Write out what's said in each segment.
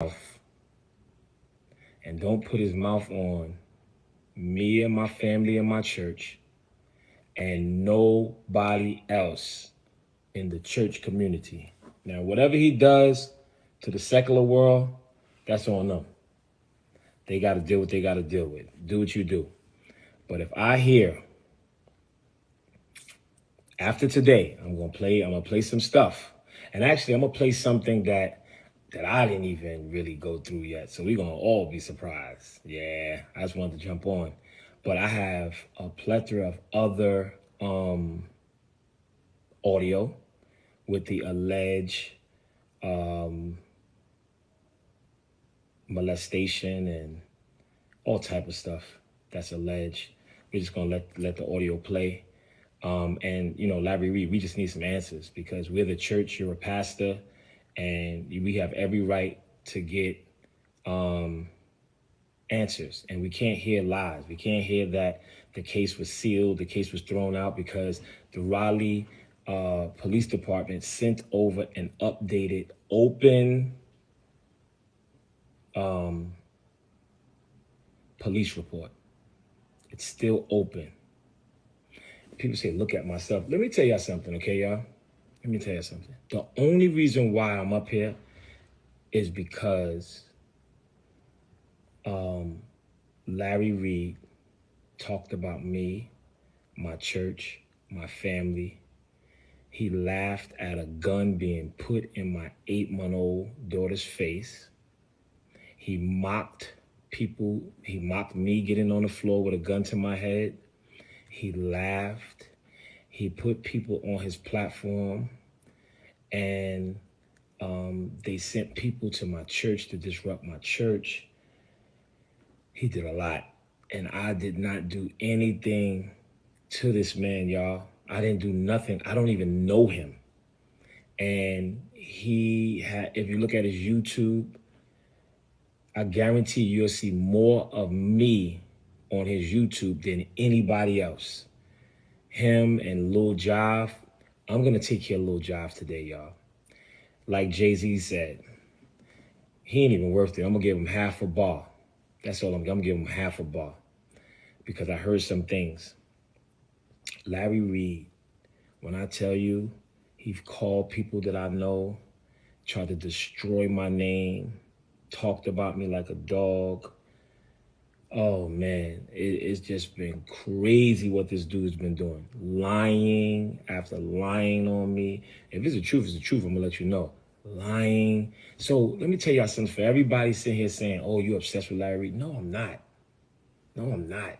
and don't put his mouth on me and my family and my church and nobody else in the church community. Now, whatever he does to the secular world, that's on them. They got to deal what they got to deal with. Do what you do. But if I hear after today, I'm gonna play some stuff. And actually I'm gonna play something that I didn't even really go through yet. So we're gonna all be surprised. Yeah, I just wanted to jump on. But I have a plethora of other audio with the alleged molestation and all type of stuff that's alleged. We're just gonna let the audio play. And Larry Reid, we just need some answers because we're the church. You're a pastor, and we have every right to get answers. And we can't hear lies. We can't hear that the case was sealed, the case was thrown out because the Raleigh Police Department sent over an updated, open police report. It's still open. People say, look at myself. Let me tell y'all something, okay, y'all? Let me tell you something. The only reason why I'm up here is because Larry Reid talked about me, my church, my family. He laughed at a gun being put in my 8-month-old daughter's face. He mocked people. He mocked me getting on the floor with a gun to my head. He laughed. He put people on his platform, and they sent people to my church to disrupt my church. He did a lot, and I did not do anything to this man, y'all. I didn't do nothing. I don't even know him. And he had, if you look at his YouTube, I guarantee you'll see more of me on his YouTube than anybody else. Him and Lil Jive. I'm gonna take care of Lil Jive today, y'all. Like Jay-Z said, he ain't even worth it. I'm gonna give him half a bar. That's all I'm gonna give him half a bar. Because I heard some things. Larry Reid, when I tell you, he called people that I know, tried to destroy my name, talked about me like a dog. Oh man, it's just been crazy what this dude's been doing. Lying after lying on me. If it's the truth, it's the truth. I'm gonna let you know. Lying. So let me tell y'all something. For everybody sitting here saying, oh, you obsessed with Larry Reid. No, I'm not. No, I'm not.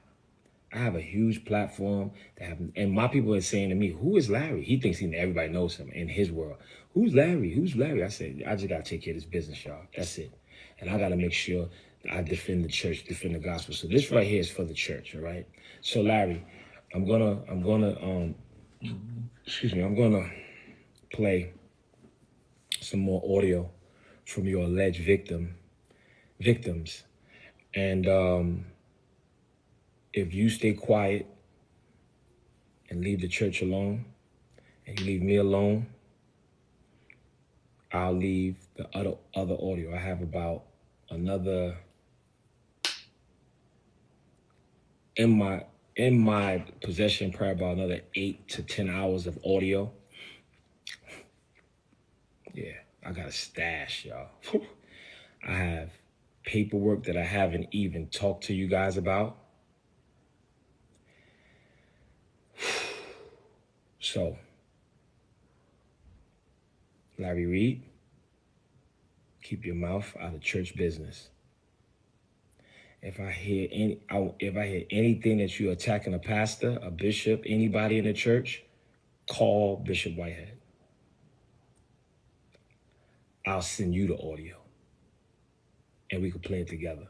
I have a huge platform that have, and my people are saying to me, who is Larry? He thinks everybody knows him in his world. Who's Larry? Who's Larry? I said, I just gotta take care of this business, y'all. That's it. And I gotta make sure I defend the church, defend the gospel. So this right here is for the church, all right? So Larry, I'm gonna play some more audio from your alleged victims. And if you stay quiet and leave the church alone, and you leave me alone, I'll leave the other audio. I have about another in my possession, probably about another 8 to 10 hours of audio. Yeah, I got a stash, y'all. I have paperwork that I haven't even talked to you guys about. So, Larry Reid, keep your mouth out of church business. If I hear anything that you're attacking a pastor, a bishop, anybody in the church, call Bishop Whitehead. I'll send you the audio, and we can play it together.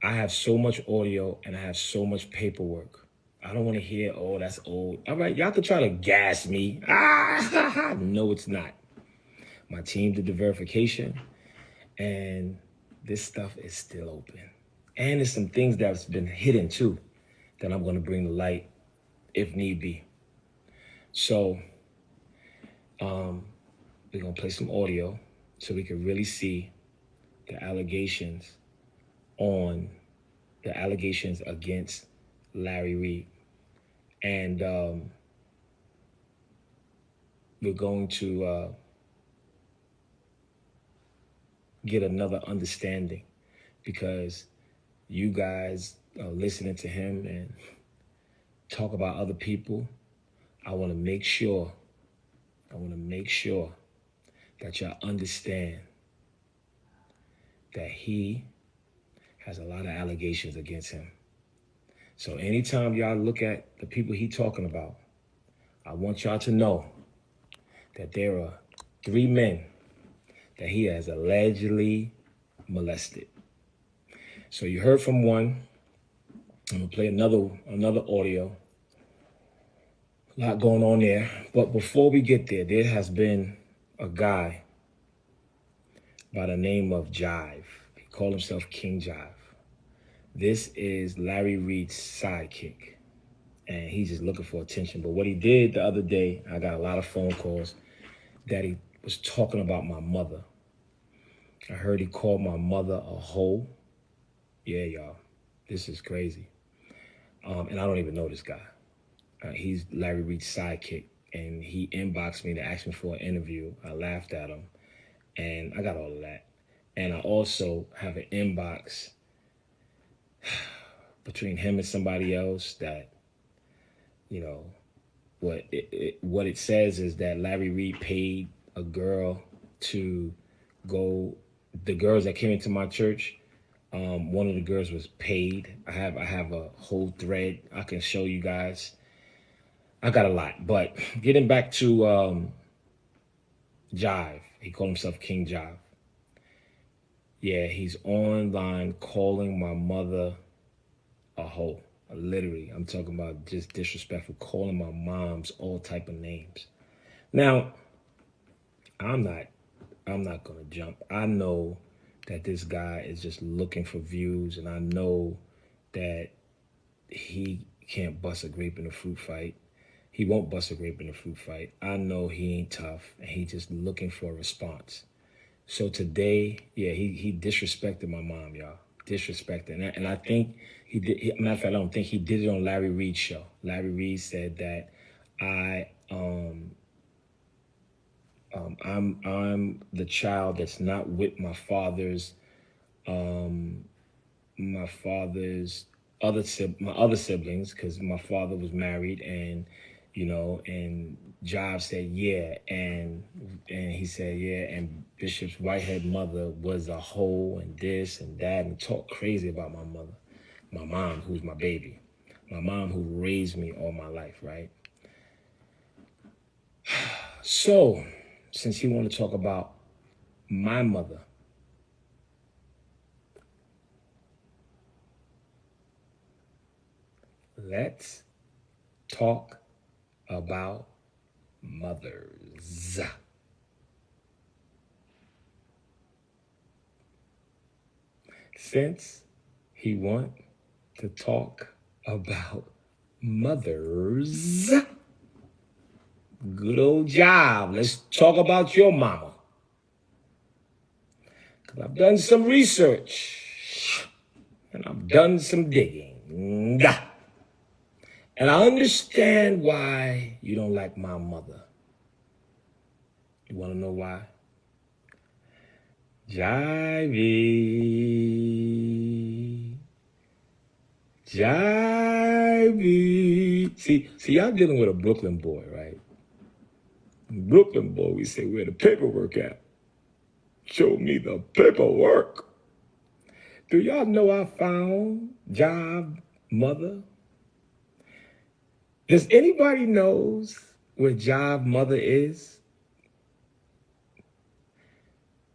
I have so much audio, and I have so much paperwork. I don't want to hear, oh, that's old. All right, y'all can try to gas me. No, it's not. My team did the verification, and this stuff is still open. And there's some things that's been hidden too that I'm going to bring to light if need be. So we're going to play some audio. so we could really see the allegations against Larry Reid. And we're going to get another understanding, because you guys are listening to him and talk about other people. I want to make sure that y'all understand that he has a lot of allegations against him. So anytime y'all look at the people he talking about, I want y'all to know that there are 3 men that he has allegedly molested. So you heard from one. I'm gonna play another audio. A lot going on there. But before we get there, there has been a guy by the name of Jive. He called himself King Jive. This is Larry Reid's sidekick, and he's just looking for attention. But what he did the other day, I got a lot of phone calls that he was talking about my mother. I heard he called my mother a hoe. Yeah, y'all, this is crazy. And I don't even know this guy. He's Larry Reid's sidekick, and he inboxed me to ask me for an interview. I laughed at him, and I got all of that. And I also have an inbox between him and somebody else that, you know, what it says is that Larry Reid paid a girl to go. The girls that came into my church, one of the girls was paid. I have a whole thread I can show you guys. I got a lot, but getting back to Jive, he called himself King Jive. Yeah, he's online calling my mother a hoe. Literally, I'm talking about just disrespectful, calling my moms all type of names. Now, I'm not gonna jump. I know that this guy is just looking for views, and I know that he can't bust a grape in a fruit fight. He won't bust a grape in a fruit fight. I know he ain't tough, and he just looking for a response. So today, yeah, he disrespected my mom, y'all. Disrespected, and I think he did. Matter of fact, I don't think he did it on Larry Reid's show. Larry Reid said that I I'm the child that's not with my father's my other siblings, because my father was married, and and Job said yeah, and he said yeah, and Bishop's Whitehead mother was a hoe and this and that, and talk crazy about my mother, my mom, who's my baby, my mom who raised me all my life, right? So since he want to talk about my mother, let's talk about mothers. Since he want to talk about mothers, good old job. Let's talk about your mama. Because I've done some research and I've done some digging. And I understand why you don't like my mother. You want to know why? Jivey. Jivey. See, y'all dealing with a Brooklyn boy, right? Brooklyn boy, we say, where the paperwork at? Show me the paperwork. Do y'all know I found Job mother? Does anybody knows where Job mother is?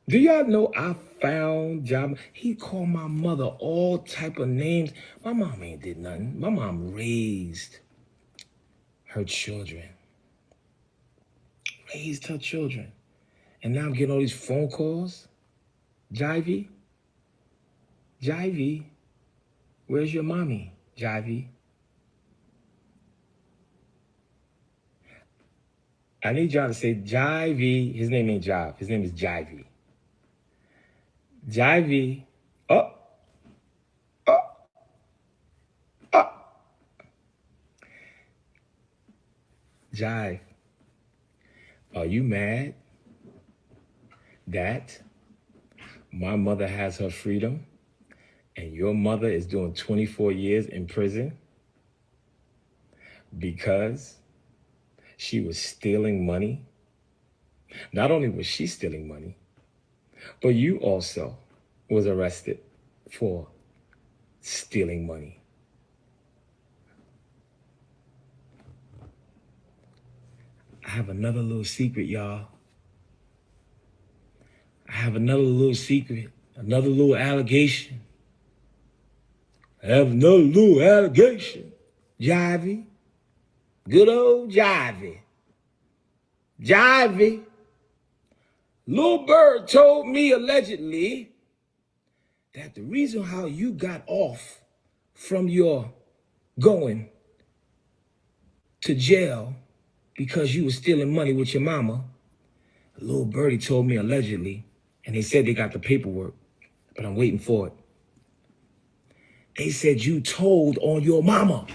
Do y'all know I found Job? He called my mother all type of names. My mom ain't did nothing. My mom raised her children. Raised her children. And now I'm getting all these phone calls. Jivey? Jivey? Where's your mommy, Jivey? I need y'all to say Jivey. His name ain't Jive. His name is Jivey. Jivey. Oh, oh, oh. Jive, are you mad that my mother has her freedom and your mother is doing 24 years in prison because she was stealing money? Not only was she stealing money, but you also was arrested for stealing money. I have another little secret, y'all. I have another little secret, another little allegation. I have another little allegation. Jivey, good old Jivey. Jivey. Lil Bird told me allegedly that the reason how you got off from your going to jail because you was stealing money with your mama. Lil Birdie told me allegedly, and they said they got the paperwork, but I'm waiting for it. They said you told on your mama.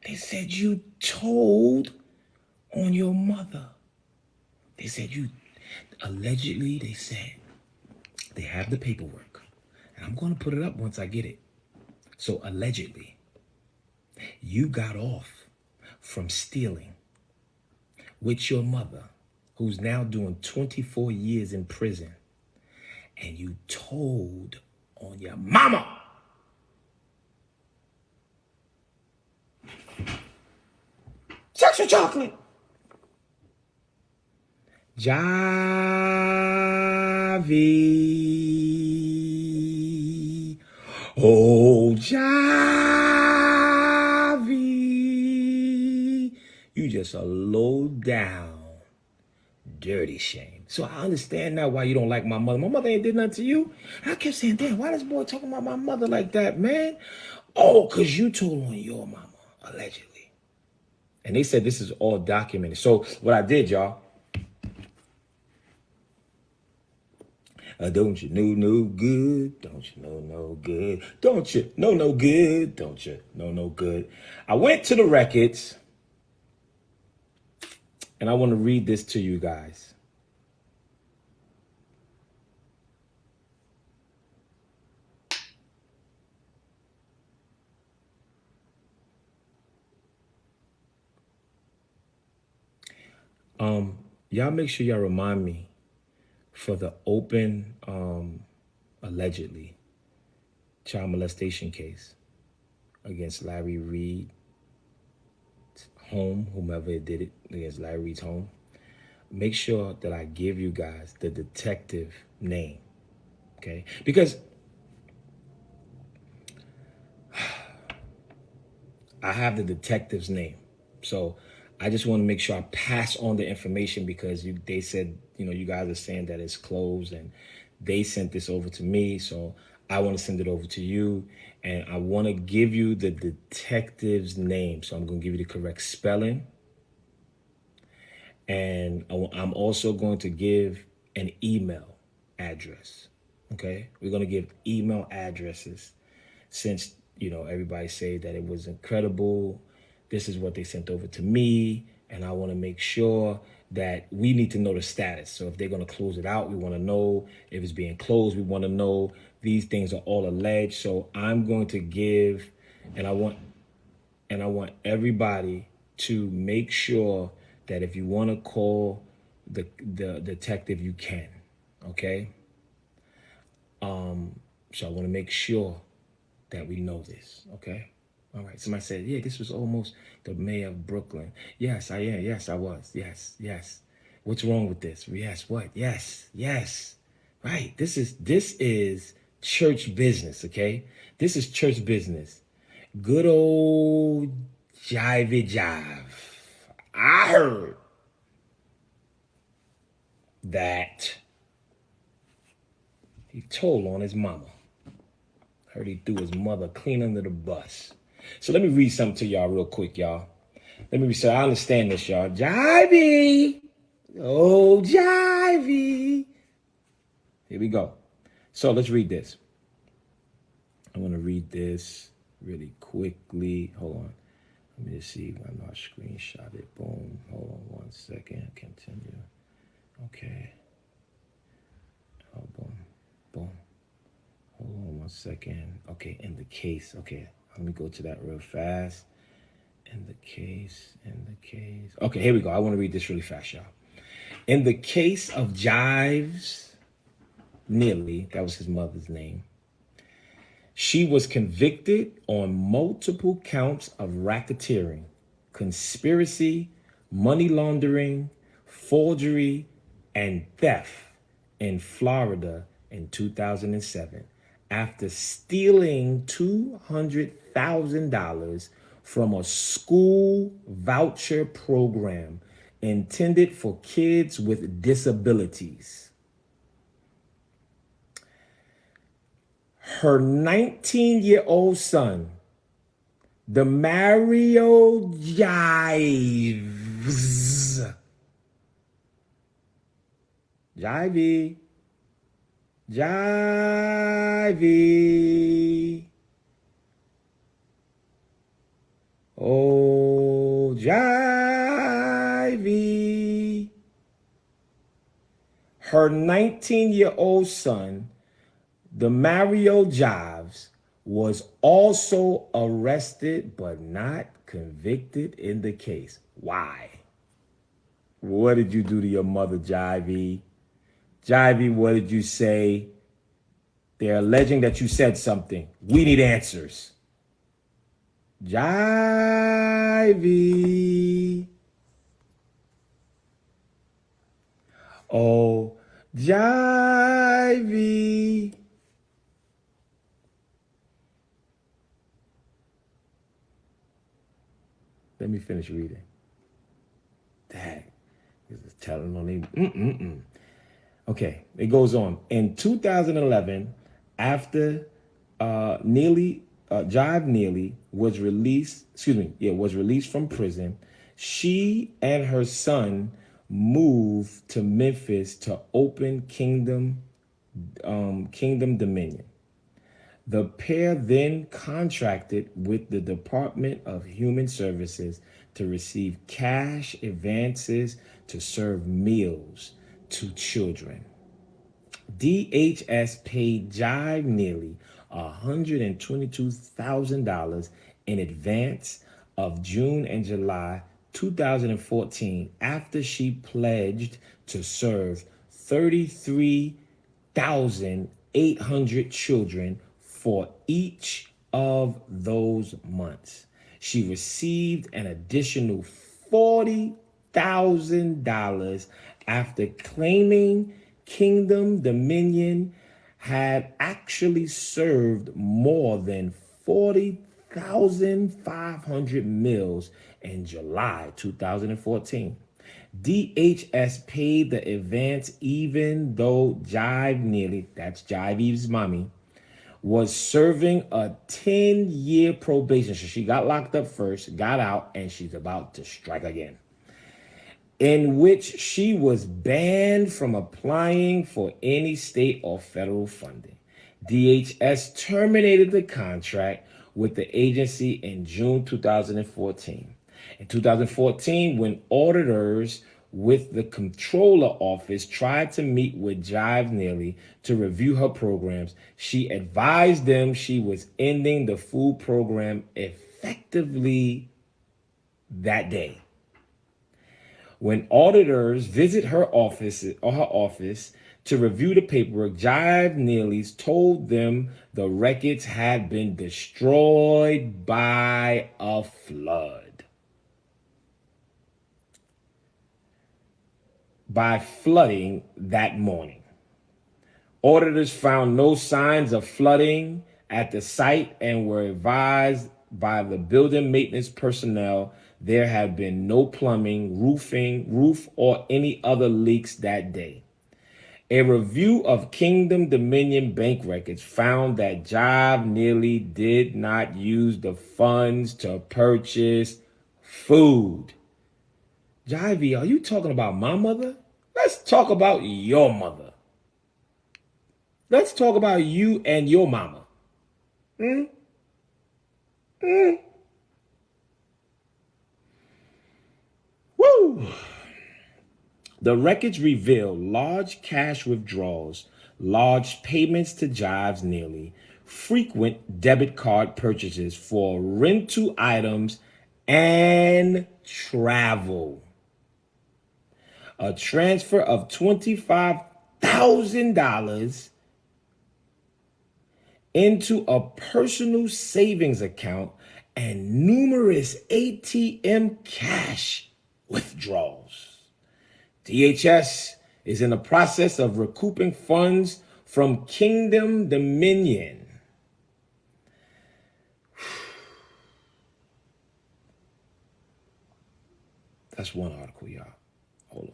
They said you told on your mother. They said you, allegedly, they said they have the paperwork. And I'm going to put it up once I get it. So allegedly, you got off from stealing with your mother, who's now doing 24 years in prison, and you told on your mama. Sexual chocolate. Javi. Oh, Javi. You just a low down, dirty shame. So I understand now why you don't like my mother. My mother ain't did nothing to you. I kept saying, damn, why this boy talking about my mother like that, man? Oh, because you told on your mama, allegedly. And they said this is all documented. So what I did, y'all, don't you know no good? Don't you know no good? Don't you know no good? Don't you know no good? I went to the records, and I want to read this to you guys. Y'all make sure y'all remind me for the open, allegedly, child molestation case against Larry Reid home, whomever did it, against Larry Reid's home. Make sure that I give you guys the detective name, okay? Because I have the detective's name. So I just want to make sure I pass on the information because they said, you guys are saying that it's closed and they sent this over to me. So I want to send it over to you and I want to give you the detective's name. So I'm going to give you the correct spelling. And I'm also going to give an email address. Okay. We're going to give email addresses since, everybody say that it was incredible. This is what they sent over to me. And I want to make sure that we need to know the status. So if they're going to close it out, we want to know if it's being closed. We want to know these things are all alleged. So I'm going to give, and I want everybody to make sure that if you want to call the detective, you can. Okay. So I want to make sure that we know this. Okay. All right. Somebody said, yeah, this was almost the mayor of Brooklyn. Yes, I am. Yes, I was. Yes, yes. What's wrong with this? Yes, what? Yes, yes. Right. This is church business, okay? This is church business. Good old Jivey Jive. I heard that he told on his mama. Heard he threw his mother clean under the bus. So let me read something to y'all real quick, y'all. Let me read. So I understand this, y'all. Jivey. Oh, Oh, Jivey. Here we go. So let's read this. I want to read this really quickly. Hold on. Let me just see. I know I screenshot it. Boom. Hold on 1 second. Continue. Okay. Oh, boom. Boom. Hold on 1 second. Okay, in the case. Okay, let me go to that real fast. In the case. Okay, here we go. I want to read this really fast, y'all. In the case of Jives Neely, that was his mother's name, she was convicted on multiple counts of racketeering, conspiracy, money laundering, forgery, and theft in Florida in 2007 after stealing $200,000 from a school voucher program intended for kids with disabilities. Her 19-year-old son, the Mario Jives, Jivey, oh, Jivey. Her 19-year-old son, the Mario Jives, was also arrested but not convicted in the case. Why? What did you do to your mother, Jivey? Jivey, what did you say? They're alleging that you said something. We need answers. Jivey. Oh, Jivey. Let me finish reading. Dang. This is telling on me. Okay, it goes on. In 2011, after Jive Neely was released from prison, she and her son moved to Memphis to open Kingdom Dominion. The pair then contracted with the Department of Human Services to receive cash advances to serve meals to children. DHS paid Jive Neely $122,000 in advance of June and July 2014 after she pledged to serve 33,800 children for each of those months. She received an additional $40,000 after claiming Kingdom Dominion had actually served more than 40,500 meals in July 2014. DHS paid the advance even though Jive Neely, that's Jive's mommy, was serving a 10-year probation. So she got locked up first, got out, and she's about to strike again, in which she was banned from applying for any state or federal funding. DHS terminated the contract with the agency in June 2014. In 2014, when auditors with the Comptroller Office tried to meet with Jive Neely to review her programs, she advised them she was ending the food program effectively that day. When auditors visit her office to review the paperwork, Jive Neely's told them the records had been destroyed by a flood. By flooding that morning. Auditors found no signs of flooding at the site and were advised by the building maintenance personnel there had been no plumbing, roof, or any other leaks that day. A review of Kingdom Dominion bank records found that Jive Neely did not use the funds to purchase food. Jivey, are you talking about my mother? Let's talk about your mother. Let's talk about you and your mama. Hmm? Hmm? Woo! The records reveal large cash withdrawals, large payments to Jives Nearly, frequent debit card purchases for rental items and travel. A transfer of $25,000 into a personal savings account and numerous ATM cash withdrawals. DHS is in the process of recouping funds from Kingdom Dominion. That's one article, y'all. Hold on.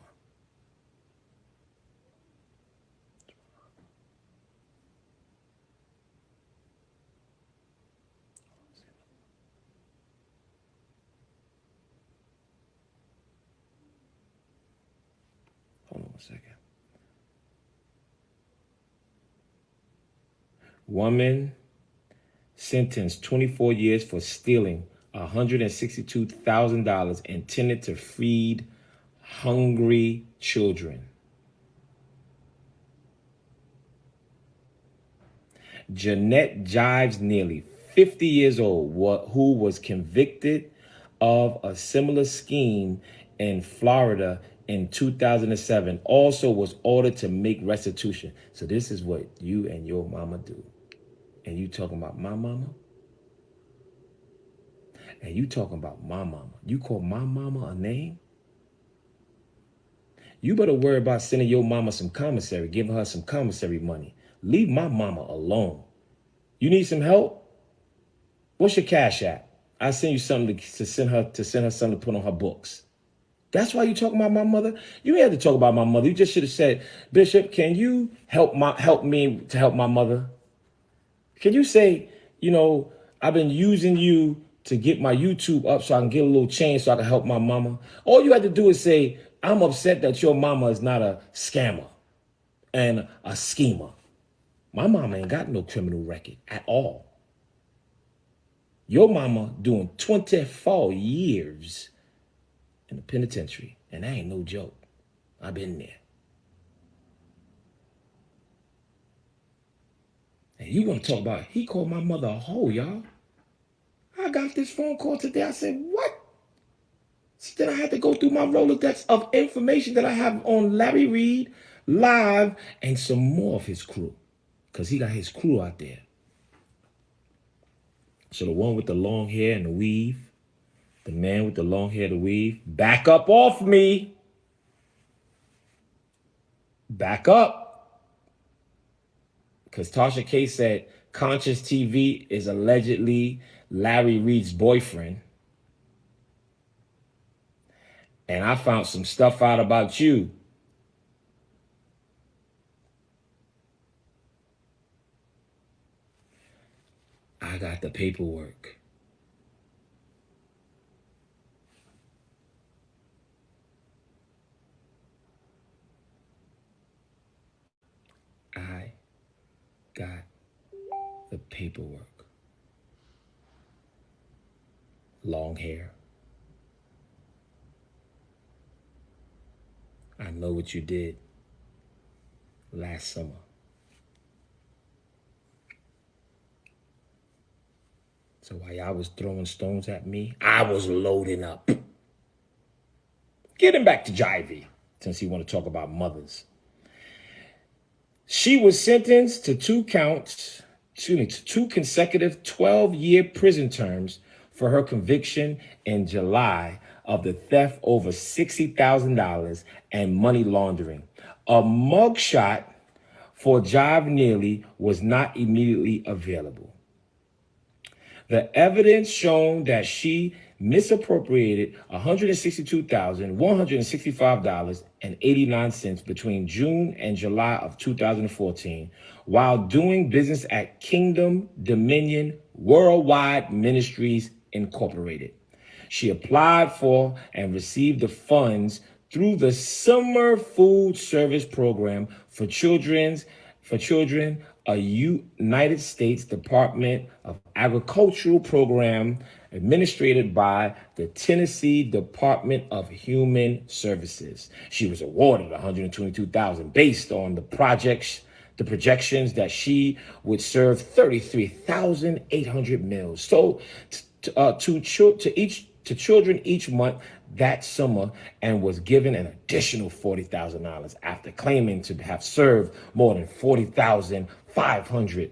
Hold on one second. Woman sentenced 24 years for stealing $162,000 intended to feed hungry children. Jeanette Jives Nearly, 50 years old, who was convicted of a similar scheme in Florida in 2007, also was ordered to make restitution. So this is what you and your mama do. And you talking about my mama? And you talking about my mama? You call my mama a name? You better worry about sending your mama some commissary, giving her some commissary money. Leave my mama alone. You need some help? What's your cash app? I send you something to send her something to put on her books. That's why you talking about my mother. You ain't had to talk about my mother. You just should have said, Bishop, can you help me to help my mother? Can you say, I've been using you to get my YouTube up so I can get a little change so I can help my mama. All you had to do is say, I'm upset that your mama is not a scammer and a schemer. My mama ain't got no criminal record at all. Your mama doing 24 years in the penitentiary, and that ain't no joke. I've been there. And you want to talk about, he called my mother a hoe, y'all. I got this phone call today. I said, what? So then I had to go through my Rolodex of information that I have on Larry Reid, live, and some more of his crew. Because he got his crew out there. So the one with the long hair and the weave, the man with the long hair and the weave, back up off me. Back up. Because Tasha K said Conscious TV is allegedly Larry Reid's boyfriend. And I found some stuff out about you. I got the paperwork. I got the paperwork. Long hair. I know what you did last summer. So while y'all was throwing stones at me, I was loading up. Getting back to Jivey, since he want to talk about mothers. She was sentenced to two consecutive 12-year prison terms for her conviction in July of the theft over $60,000 and money laundering. A mugshot for Jive Nearly was not immediately available. The evidence shown that she misappropriated $162,165.89 between June and July of 2014 while doing business at Kingdom Dominion Worldwide Ministries Incorporated. She applied for and received the funds through the summer food service program for children, a United States Department of Agricultural program administered by the Tennessee Department of Human Services. She was awarded $122,000 based on the projections that she would serve 33,800 meals. So to children each month that summer, and was given an additional $40,000 after claiming to have served more than 40,500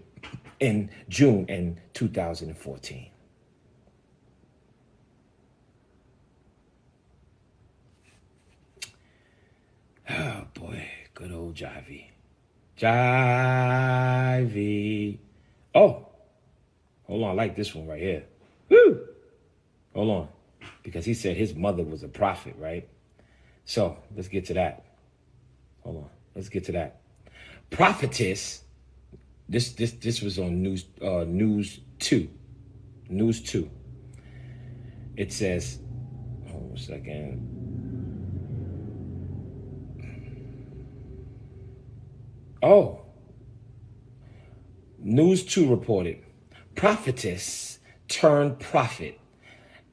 in June in 2014. Oh boy, good old Jivey. Jivey. Oh, hold on, I like this one right here. Woo! Hold on, because he said his mother was a prophet, right? So let's get to that. Hold on, let's get to that. Prophetess. This was on News 2. News 2. It says, hold on a second. Oh, News 2 reported, prophetess turned prophet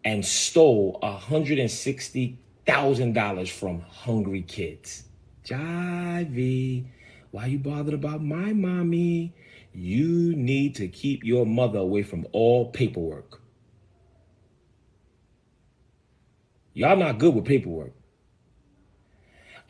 and stole $160,000 from hungry kids. Jivey, why you bothered about my mommy? You need to keep your mother away from all paperwork. Y'all not good with paperwork.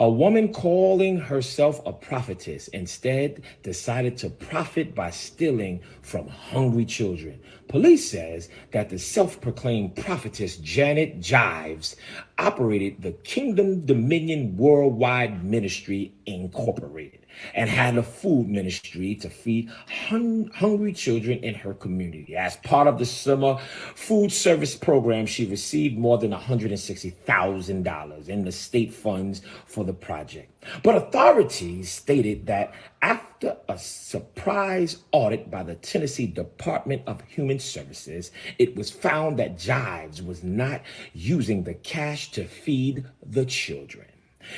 A woman calling herself a prophetess instead decided to profit by stealing from hungry children. Police says that the self-proclaimed prophetess Janet Jives operated the Kingdom Dominion Worldwide Ministry Incorporated and had a food ministry to feed hungry children in her community. As part of the summer food service program, she received more than $160,000 in the state funds for the project. But authorities stated that after a surprise audit by the Tennessee Department of Human Services, it was found that Jives was not using the cash to feed the children.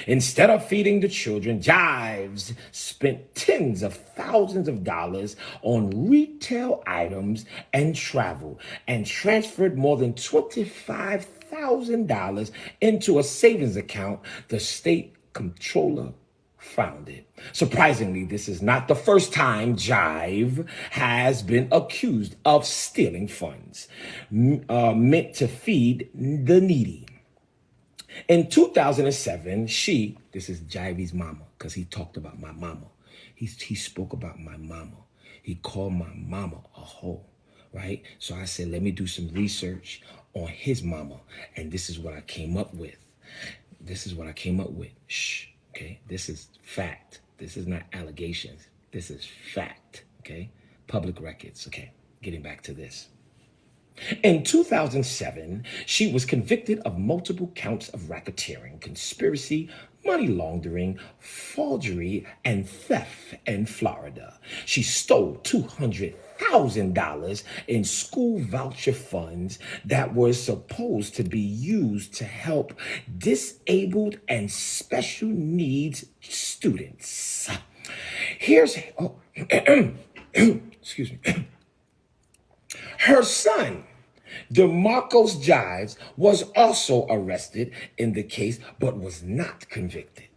Instead of feeding the children, Jives spent tens of thousands of dollars on retail items and travel, and transferred more than $25,000 into a savings account the state comptroller found it. Surprisingly, this is not the first time Jive has been accused of stealing funds meant to feed the needy. In 2007, this is Jivey's mama, because he talked about my mama. He spoke about my mama. He called my mama a hoe, right? So I said, let me do some research on his mama. And this is what I came up with. Shh, okay? This is fact. This is not allegations. This is fact, okay? Public records, okay? Getting back to this. In 2007, she was convicted of multiple counts of racketeering, conspiracy, money laundering, forgery, and theft in Florida. She stole $200,000 in school voucher funds that were supposed to be used to help disabled and special needs students. Excuse me. Her son, DeMarcos Jives, was also arrested in the case, but was not convicted.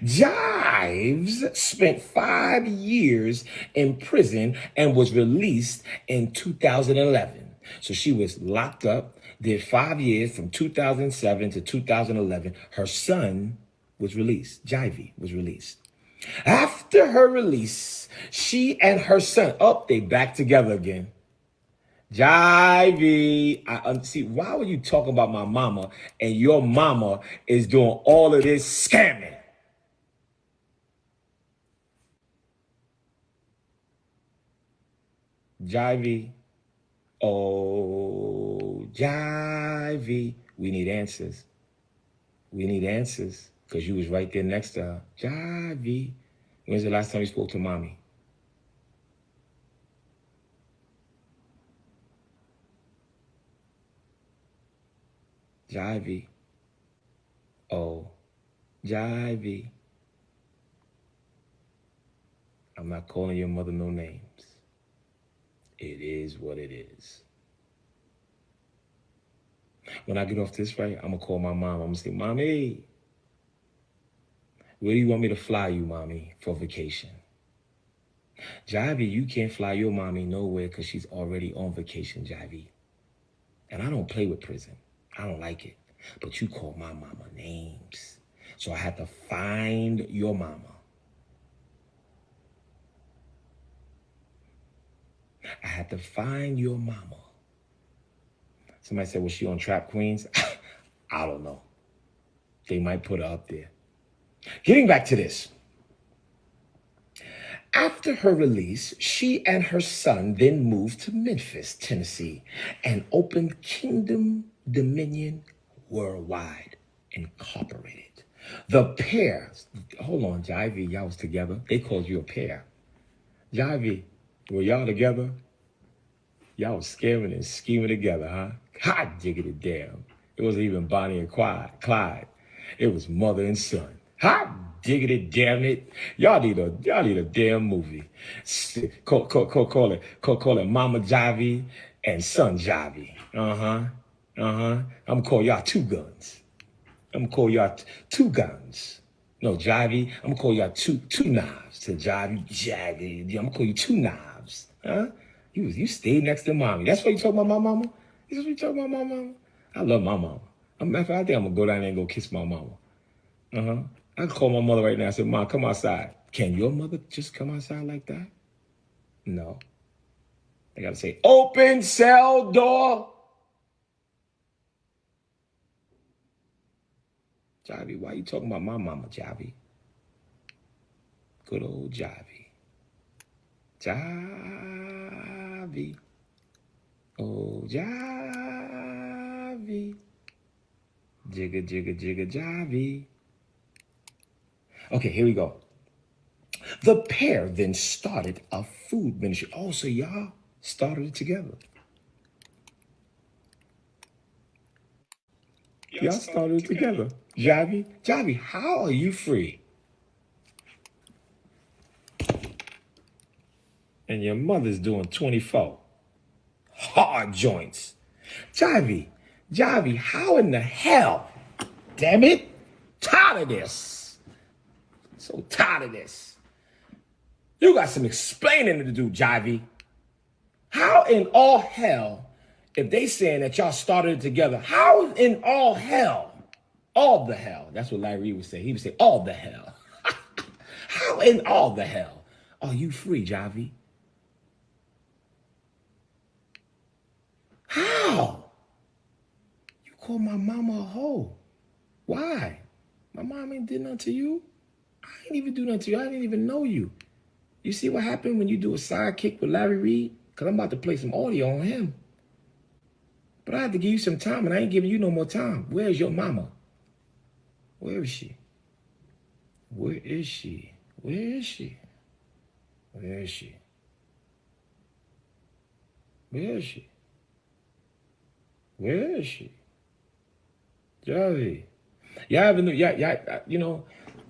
Jives spent 5 years in prison and was released in 2011. So she was locked up, did 5 years from 2007 to 2011. Her son was released. Jivey was released. After her release, she and her son, they back together again. Jivey, see, why were you talking about my mama and your mama is doing all of this scamming? Jivey, oh, Jivey, we need answers. We need answers, because you was right there next to her. Jivey, when's the last time you spoke to mommy? Jivey. Oh, Jivey. I'm not calling your mother no names. It is what it is. When I get off this right, I'm going to call my mom. I'm going to say, Mommy, where do you want me to fly you, Mommy, for vacation? Jivey, you can't fly your mommy nowhere because she's already on vacation, Jivey. And I don't play with prison. I don't like it. But you call my mama names. So I had to find your mama. I had to find your mama. Somebody said, was she on Trap Queens? I don't know. They might put her up there. Getting back to this. After her release, she and her son then moved to Memphis, Tennessee, and opened Kingdom Dominion Worldwide Incorporated. The pair, hold on, Jivey, y'all was together. They called you a pair. Jivey, were y'all together? Y'all was scamming and scheming together, huh? Hot diggity damn. It wasn't even Bonnie and Clyde. It was mother and son. Hot diggity damn it. Y'all need a damn movie. Call it Mama Jivey and Son Jivey. I'm gonna call y'all two guns. I'm gonna call y'all two guns. No, Jivey, I'm gonna call y'all two knives to Jivey. I'm gonna call you two knives. Huh? You stayed next to mommy. That's what you talking about my mama? That's what you talking about my mama? I love my mama. I think I'm gonna go down there and go kiss my mama. I can call my mother right now and say, Mom, come outside. Can your mother just come outside like that? No. I gotta say, open cell door. Jivey, why you talking about my mama, Jivey? Good old Jivey. Jivey. Oh, Jivey. Jigga, jigga, jigga, Jivey. Okay, here we go. The pair then started a food ministry. Oh, so y'all started it together. Y'all started it together. Jivey, how are you free? And your mother's doing 24. Hard joints. Jivey, how in the hell? Damn it. Tired of this. So tired of this. You got some explaining to do, Jivey. How in all hell, if they saying that y'all started it together, how in all hell, all the hell, that's what Larry Reid would say. He would say, all the hell. How in all the hell are you free, Jivey? How? You call my mama a hoe. Why? My mom ain't did nothing to you. I ain't even do nothing to you. I didn't even know you. You see what happened when you do a sidekick with Larry Reid? Because I'm about to play some audio on him. But I had to give you some time, and I ain't giving you no more time. Where's your mama? Where is she? Where is she? Where is she? Where is she? Where is she? Where is she? Jivey. Y'all ever you know,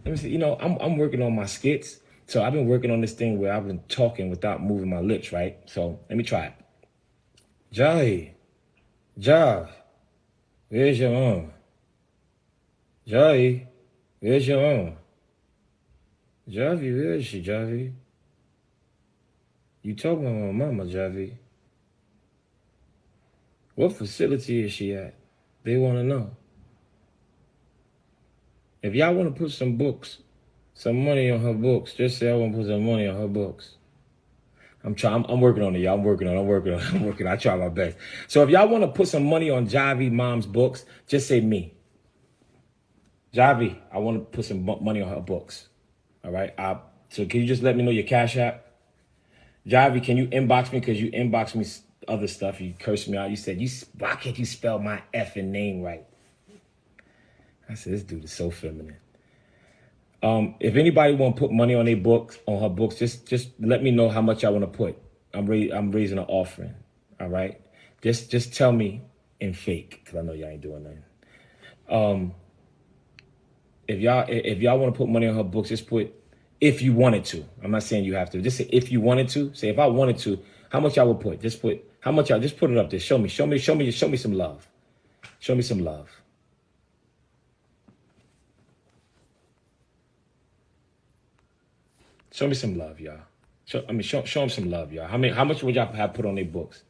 let me see, you know, I'm working on my skits. So I've been working on this thing where I've been talking without moving my lips, right? So let me try it. Jivey. Where's your mama? Jivey, where's your mama? Jivey, where is she, Jivey? You talking about my mama, Jivey. What facility is she at? They want to know. If y'all want to put some money on her books, just say I want to put some money on her books. I'm working on it, y'all. I'm working on it. I try my best. So if y'all want to put some money on Jivey mom's books, just say me. Jivey, I want to put some money on her books. All right? So can you just let me know your Cash App? Jivey, can you inbox me? Because you inboxed me other stuff. You cursed me out. You said, why can't you spell my effing name right? I said, this dude is so feminine. If anybody want to put money on her books, just let me know how much I want to put. I'm raising an offering. All right? Just tell me in fake, because I know y'all ain't doing nothing. If y'all want to put money on her books, just put if you wanted to. I'm not saying you have to. Just say if you wanted to. Say if I wanted to, how much y'all would put? Just put how much y'all. Just put it up there. Show me some love. Show me some love. Show me some love, y'all. Show them some love, y'all. How much would y'all have put on their books?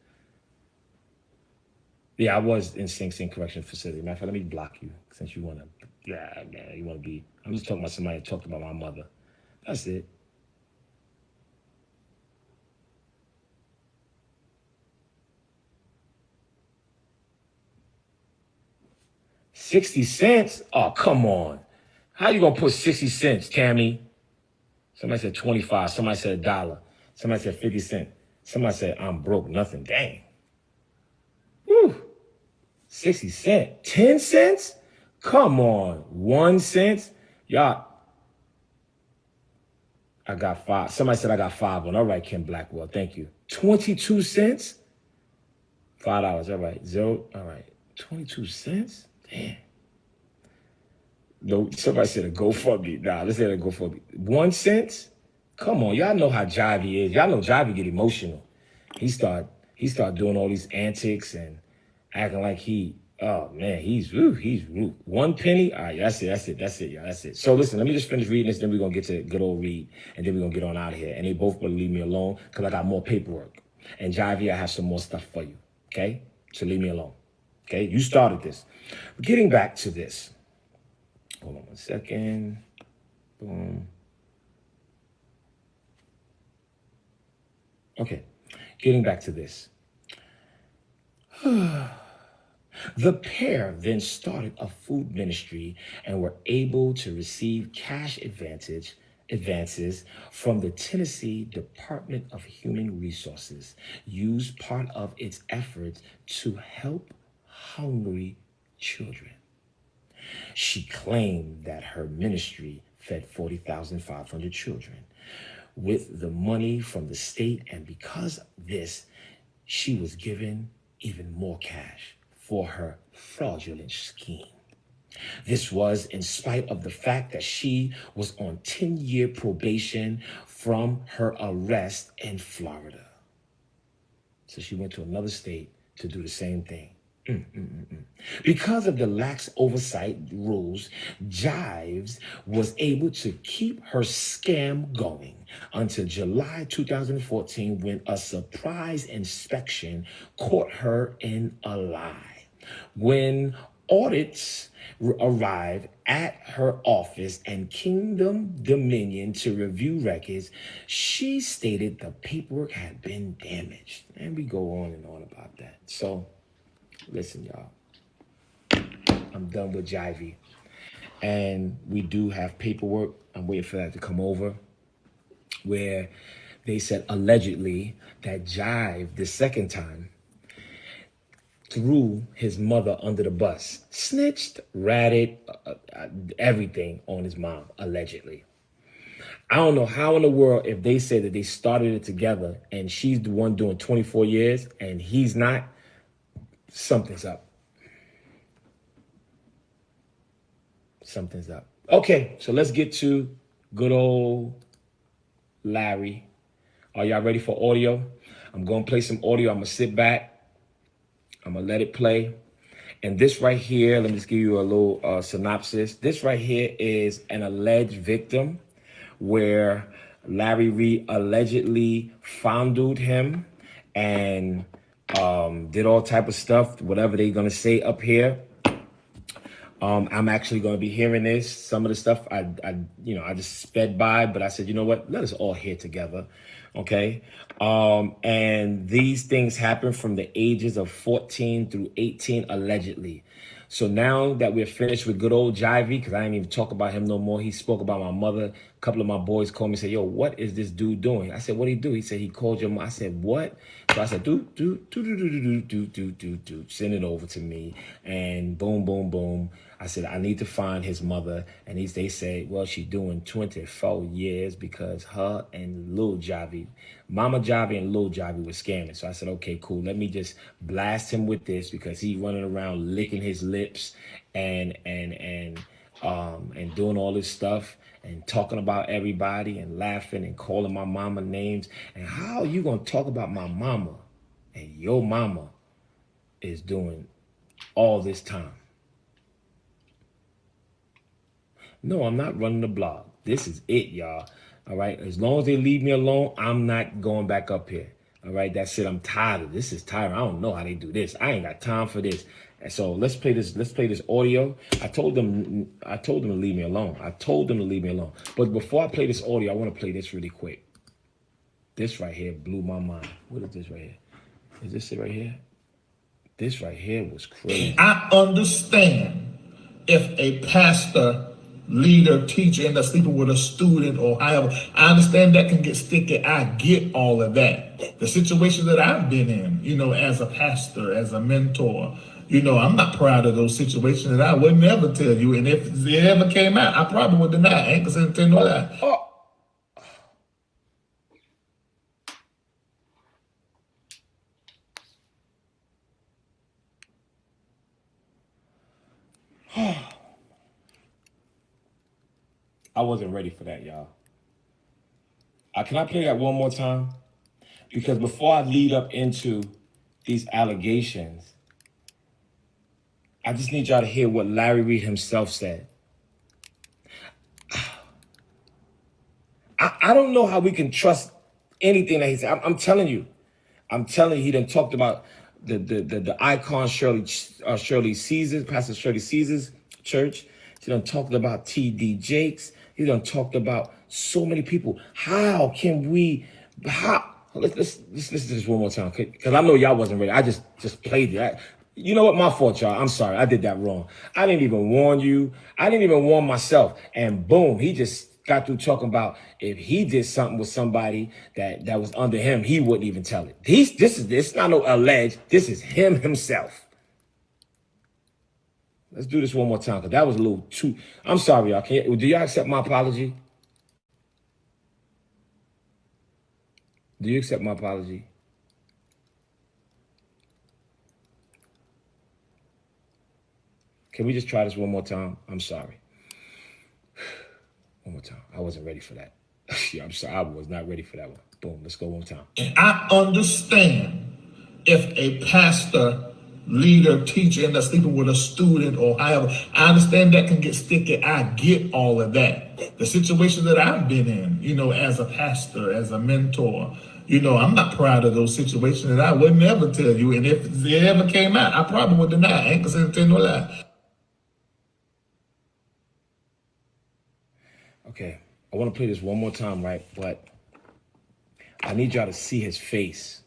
Yeah, I was in Sing Sing Correction Facility. Matter of fact, let me block you since you want to. Yeah, man, you want to be. I'm just talking about somebody that talked about my mother. That's it. 60 cents? Oh, come on. How you gonna put 60 cents, Tammy? Somebody said 25. Somebody said $1. Somebody said 50 cents. Somebody said I'm broke. Nothing. Dang. Whew. 60 cents. 10 cents? Come on. 1 cent? Y'all. I got 5. Somebody said I got 5 on. All right, Kim Blackwell. Thank you. 22 cents? $5. All right. 0. All right. 22 cents? Damn. No, somebody said a GoFundMe. Nah, let's say a GoFundMe. 1 cent? Come on, y'all know how Jivey is. Y'all know Jivey get emotional. He start doing all these antics and acting like oh man, he's rude. 1 penny? All right, that's it, y'all. That's it. So listen, let me just finish reading this, then we're gonna get to good old Reid, and then we're gonna get on out of here. And they both gonna leave me alone because I got more paperwork. And Jivey, I have some more stuff for you. Okay? So leave me alone. Okay, you started this. Getting back to this. Hold on 1 second. Boom. Okay, getting back to this. The pair then started a food ministry and were able to receive cash advances from the Tennessee Department of Human Resources, used part of its efforts to help hungry children. She claimed that her ministry fed 40,500 children with the money from the state, and because of this, she was given even more cash for her fraudulent scheme. This was in spite of the fact that she was on 10-year probation from her arrest in Florida. So she went to another state to do the same thing. Because of the lax oversight rules, Jives was able to keep her scam going until July 2014, when a surprise inspection caught her in a lie. When audits arrived at her office and Kingdom Dominion to review records, she stated the paperwork had been damaged. And we go on and on about that. So listen, y'all, I'm done with Jivey. And we do have paperwork. I'm waiting for that to come over, where they said allegedly that Jive, the second time, threw his mother under the bus, snitched, ratted, everything on his mom, allegedly. I don't know how in the world, if they say that they started it together and she's the one doing 24 years and he's not, something's up. Something's up. Okay, so let's get to good old Larry. Are y'all ready for audio? I'm going to play some audio. I'm going to sit back. I'm going to let it play. And this right here, let me just give you a little synopsis. This right here is an alleged victim where Larry Reid allegedly fondled him and did all type of stuff, whatever they're going to say up here. I'm actually going to be hearing this. Some of the stuff I just sped by, but I said, you know what? Let us all hear together, okay? And these things happen from the ages of 14 through 18, allegedly. So now that we're finished with good old Jivey, because I didn't even talk about him no more. He spoke about my mother. A couple of my boys called me and said, yo, what is this dude doing? I said, what did he do? He said, he called your mom. I said, what? So I said, do, send it over to me. And boom, boom, boom. I said, I need to find his mother. And they say, well, she's doing 24 years because her and Lil Javi, Mama Javi and Lil Javi were scamming. So I said, okay, cool. Let me just blast him with this because he's running around licking his lips and doing all this stuff and talking about everybody and laughing and calling my mama names. And how are you gonna talk about my mama and your mama is doing all this time? No, I'm not running the blog. This is it, y'all. All right. As long as they leave me alone, I'm not going back up here. All right. That's it. I'm tired of this. Is tiring. I don't know how they do this. I ain't got time for this. And so let's play this. Let's play this audio. I told them to leave me alone. I told them to leave me alone. But before I play this audio, I want to play this really quick. This right here blew my mind. What is this right here? Is this it right here? This right here was crazy. I understand if a pastor, leader, teacher ends up sleeping with a student or however. I understand that can get sticky. I get all of that. The situation that I've been in, as a pastor, as a mentor, I'm not proud of those situations, and I would never tell you. And if it ever came out, I probably would deny. I ain't gonna say no lie. I wasn't ready for that, y'all. Can I play that one more time? Because before I lead up into these allegations, I just need y'all to hear what Larry Reid himself said. I don't know how we can trust anything that he said. I'm telling you. He done talked about the icon Shirley Caesar, Pastor Shirley Caesar's church. He done talked about T.D. Jakes. He done talked about so many people. How can we? Let's listen to this one more time, because I know y'all wasn't ready. I just played it. You know what? My fault, y'all. I'm sorry. I did that wrong. I didn't even warn you. I didn't even warn myself. And boom, he just got through talking about if he did something with somebody that was under him, he wouldn't even tell it. This not no alleged. This is him himself. Let's do this one more time, because that was a little too. I'm sorry, y'all. Do y'all accept my apology? Do you accept my apology? Can we just try this one more time? I'm sorry. One more time. I wasn't ready for that. I'm sorry. I was not ready for that one. Boom. Let's go one time. I understand if a pastor, leader, teacher ends up sleeping with a student or however. I understand that can get sticky. I get all of that. The situation that I've been in, as a pastor, as a mentor, I'm not proud of those situations, and I would never tell you. And if it ever came out, I probably would deny. I ain't gonna say no lie. Okay, I want to play this one more time, right? But I need y'all to see his face,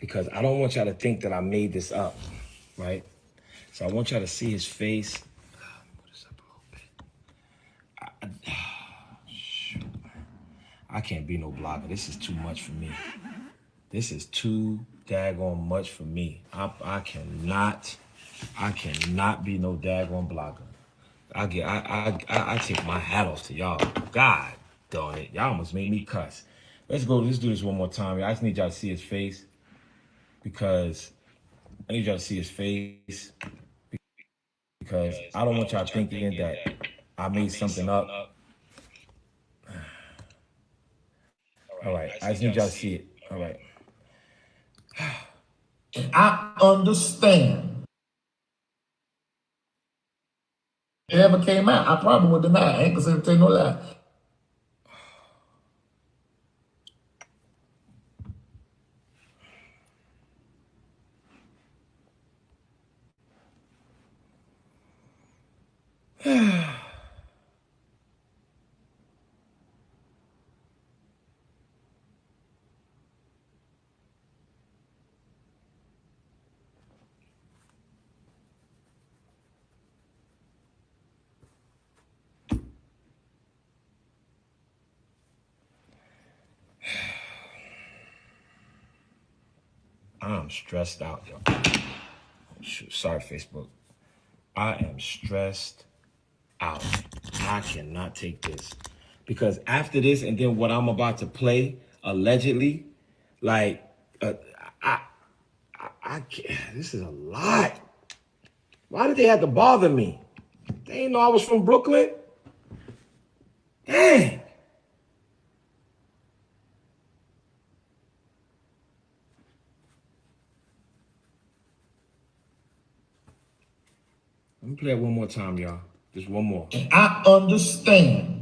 because I don't want y'all to think that I made this up, right? So I want y'all to see his face. Put this up a little bit. Shoot. I can't be no blogger. This is too much for me. This is too daggone much for me. I cannot be no daggone blogger. I take my hat off to y'all. God darn it. Y'all almost made me cuss. Let's do this one more time. I just need y'all to see his face, because I need y'all to see his face, because I don't want y'all thinking that I made something up. All right. I just need y'all to see it. All right. I understand. If it ever came out, I probably would deny. I ain't gonna say no lie. I'm stressed out, yo. Sorry, Facebook. I am stressed out. I cannot take this. Because after this and then what I'm about to play, allegedly, like, uh, I, I can't, this is a lot. Why did they have to bother me? They didn't know I was from Brooklyn? Dang. Let me play it one more time, y'all. Just one more. I understand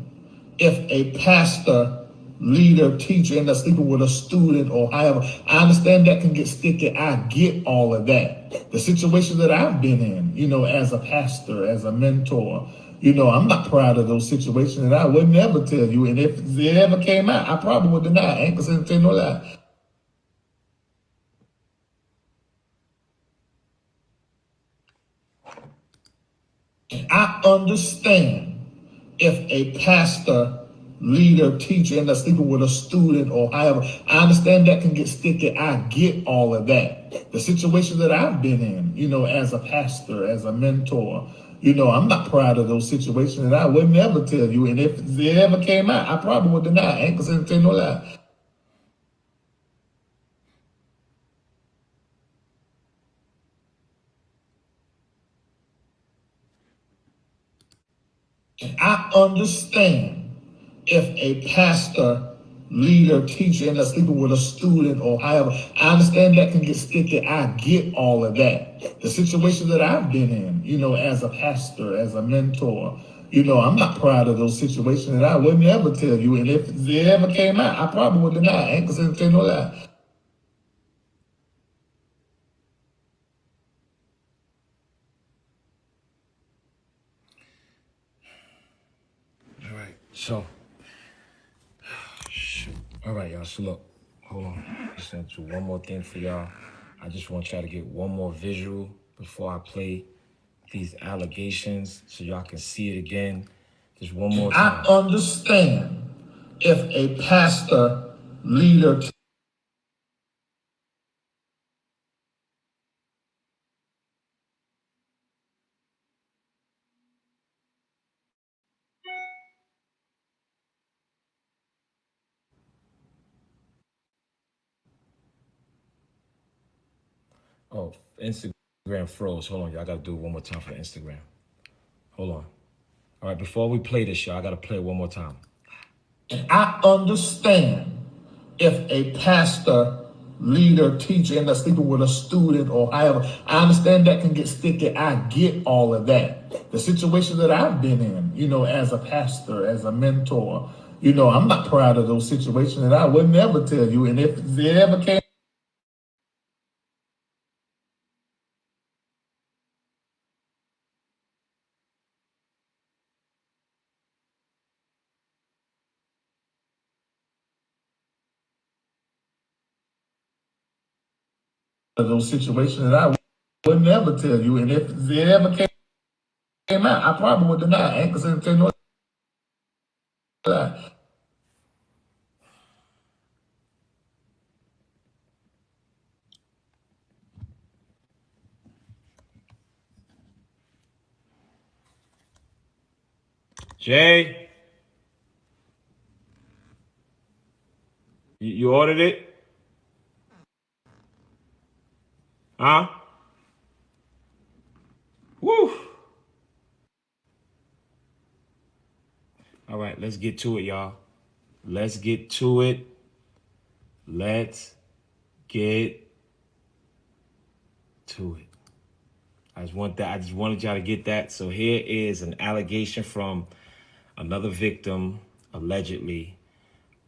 if a pastor, leader, teacher end up sleeping with a student or however. I understand that can get sticky. I get all of that. The situation that I've been in, as a pastor, as a mentor, I'm not proud of those situations, and I would never tell you. And if it ever came out, I probably would deny. I ain't gonna say no lie. I understand if a pastor, leader, teacher end up sleeping with a student or however. I understand that can get sticky. I get all of that. The situation that I've been in, as a pastor, as a mentor, I'm not proud of those situations, and I would never tell you. And if it ever came out, I probably would deny. I ain't gonna say no lie. I understand if a pastor, leader, teacher end up sleeping with a student or however. I understand that can get sticky. I get all of that. The situation that I've been in, as a pastor, as a mentor, I'm not proud of those situations, and I would never tell you. And if it ever came out, I probably would deny. I ain't gonna say no lie. All right, so, shoot. All right, y'all, so look, hold on. Just gonna do one more thing for y'all. I just want y'all to get one more visual before I play these allegations so y'all can see it again. Just one more time. I understand if a pastor, leader, Oh, Instagram froze. Hold on, y'all. I gotta do it one more time for the Instagram. Hold on. All right, before we play this, y'all, I gotta play it one more time. I understand if a pastor, leader, teacher end up sleeping with a student or however. I understand that can get sticky. I get all of that. The situation that I've been in, as a pastor, as a mentor, I'm not proud of those situations, and I would never tell you. And if it ever came to those situations, and I would never tell you. And if it ever came out, I probably would deny. I ain't gonna say no lie. Jay, you ordered it? Huh? Woo! All right, let's get to it, y'all. Let's get to it. Let's get to it. I just wanted y'all to get that. So here is an allegation from another victim, allegedly,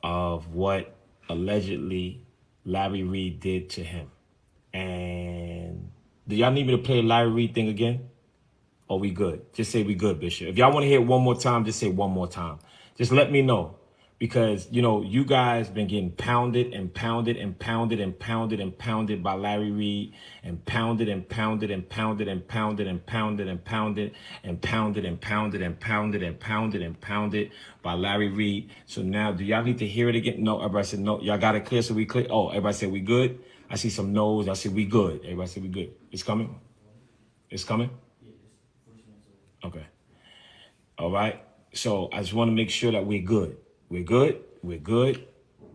of what allegedly Larry Reid did to him. And do y'all need me to play a Larry Reid thing again? Or we good? Just say we good, Bishop. If y'all want to hear it one more time, just say one more time. Just let me know. Because, you guys been getting pounded and pounded and pounded and pounded and pounded by Larry Reid, and pounded and pounded and pounded and pounded and pounded and pounded and pounded and pounded and pounded and pounded and pounded by Larry Reid. So now, do y'all need to hear it again? No, everybody said no. Y'all got it clear, so we clear. Oh, everybody said we good. I see some no's. I said we good. Everybody said we good. It's coming. It's coming. Okay. All right. So I just want to make sure that we're good. We're good. We're good.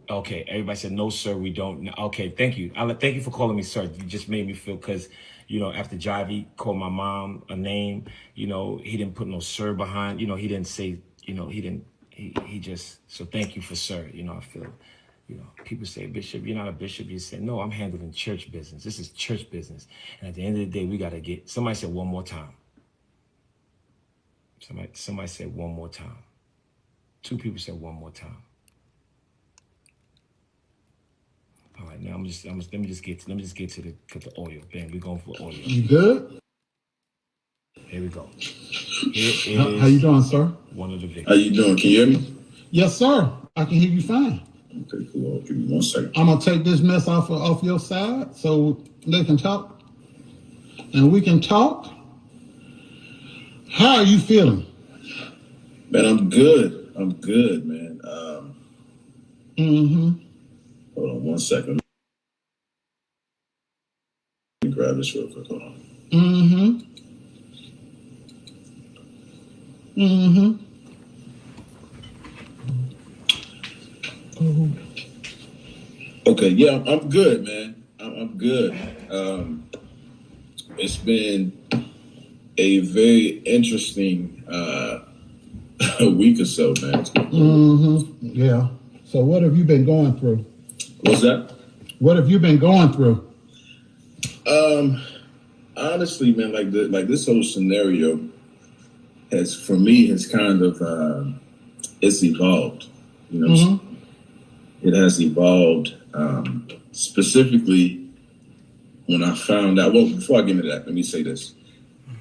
Okay. Everybody said no, sir. We don't. Okay. Thank you. Thank you for calling me sir. You just made me feel because, after Javi called my mom a name, he didn't put no sir behind. He didn't say. He didn't. He just. So thank you for sir. I feel. People say, Bishop, you're not a bishop. You say, no, I'm handling church business. This is church business. And at the end of the day, we got to get. Somebody said one more time. Somebody said one more time. Two people said one more time. All right, now let me just get to the audio. Bam, we're going for audio. You good? Here we go. Here How you doing, sir? One of the victims. How you doing? Can you hear me? Yes, sir. I can hear you fine. Okay, cool. Give me 1 second. I'm gonna take this mess off your side so they can talk, and we can talk. How are you feeling? Man, I'm good. I'm good, man. Hold on 1 second. Let me grab this real quick. Hold on. Okay, yeah, I'm good, man. I'm good. It's been a very interesting week or so, man. Yeah. So what have you been going through? What's that? What have you been going through? Honestly, man, like this whole scenario has kind of it's evolved. You know, it has evolved. Specifically, when I found out. Well, before I get into that, let me say this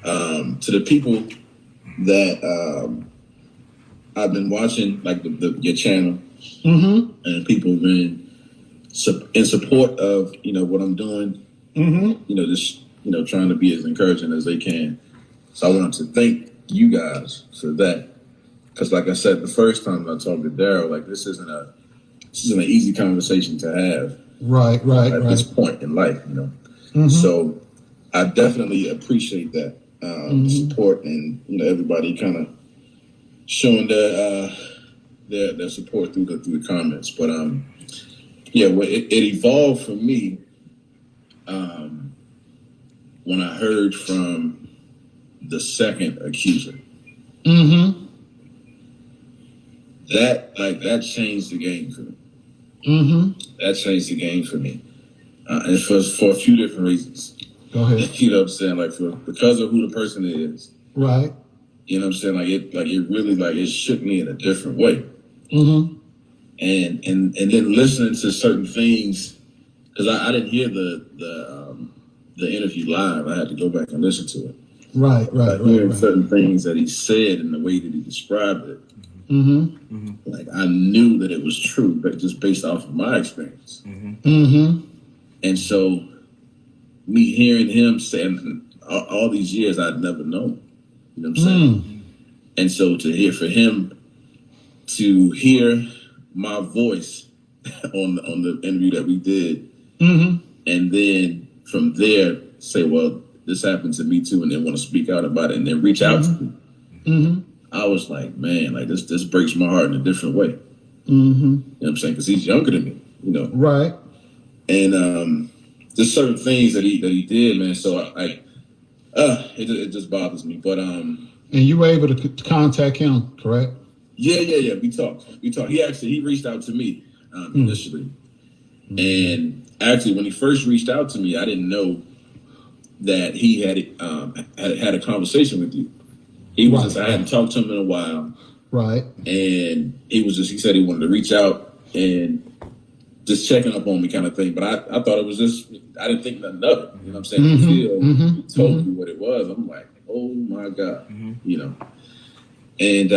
to the people that I've been watching, like your channel, and people have been in support of what I'm doing. Just trying to be as encouraging as they can. So I wanted to thank you guys for that, because like I said the first time I talked to Daryl, like this isn't an easy conversation to have. Right. At this point in life, So I definitely appreciate that support, and everybody kind of showing their support through the comments. But it evolved for me when I heard from the second accuser. That changed the game for me. That changed the game for me, and for a few different reasons. Go ahead. You know what I'm saying? Because of who the person is. Right. You know what I'm saying? It really it shook me in a different way. And then listening to certain things, because I didn't hear the interview live. I had to go back and listen to it. Right. Hearing certain things that he said and the way that he described it. I knew that it was true, but just based off of my experience. And so me hearing him saying all these years I'd never known. You know what I'm saying? And so to hear my voice on the interview that we did, and then from there say, well, this happened to me too, and then want to speak out about it and then reach out to me. I was like, man, this breaks my heart in a different way. You know what I'm saying? Because he's younger than me, Right. And there's certain things that he did, man. So it just bothers me. But and you were able to contact him, correct? Yeah. We talked. He reached out to me initially, and actually when he first reached out to me, I didn't know that he had a conversation with you. I hadn't talked to him in a while. Right. And he said he wanted to reach out and just checking up on me kind of thing. But I thought it was I didn't think nothing of it. You know what I'm saying? He told me what it was. I'm like, oh my God, And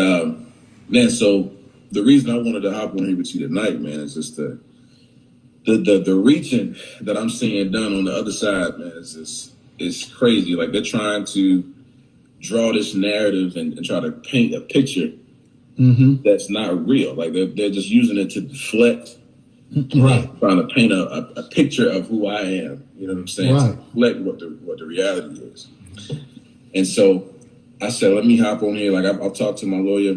man, so the reason I wanted to hop on here with you tonight, man, is just the reaching that I'm seeing done on the other side, man, is crazy. Like they're trying to draw this narrative and try to paint a picture that's not real. Like they're just using it to deflect, right? Trying to paint a picture of who I am. You know what I'm saying? Right. To reflect what the reality is. And so I said, let me hop on here. Like I'll talk to my lawyer.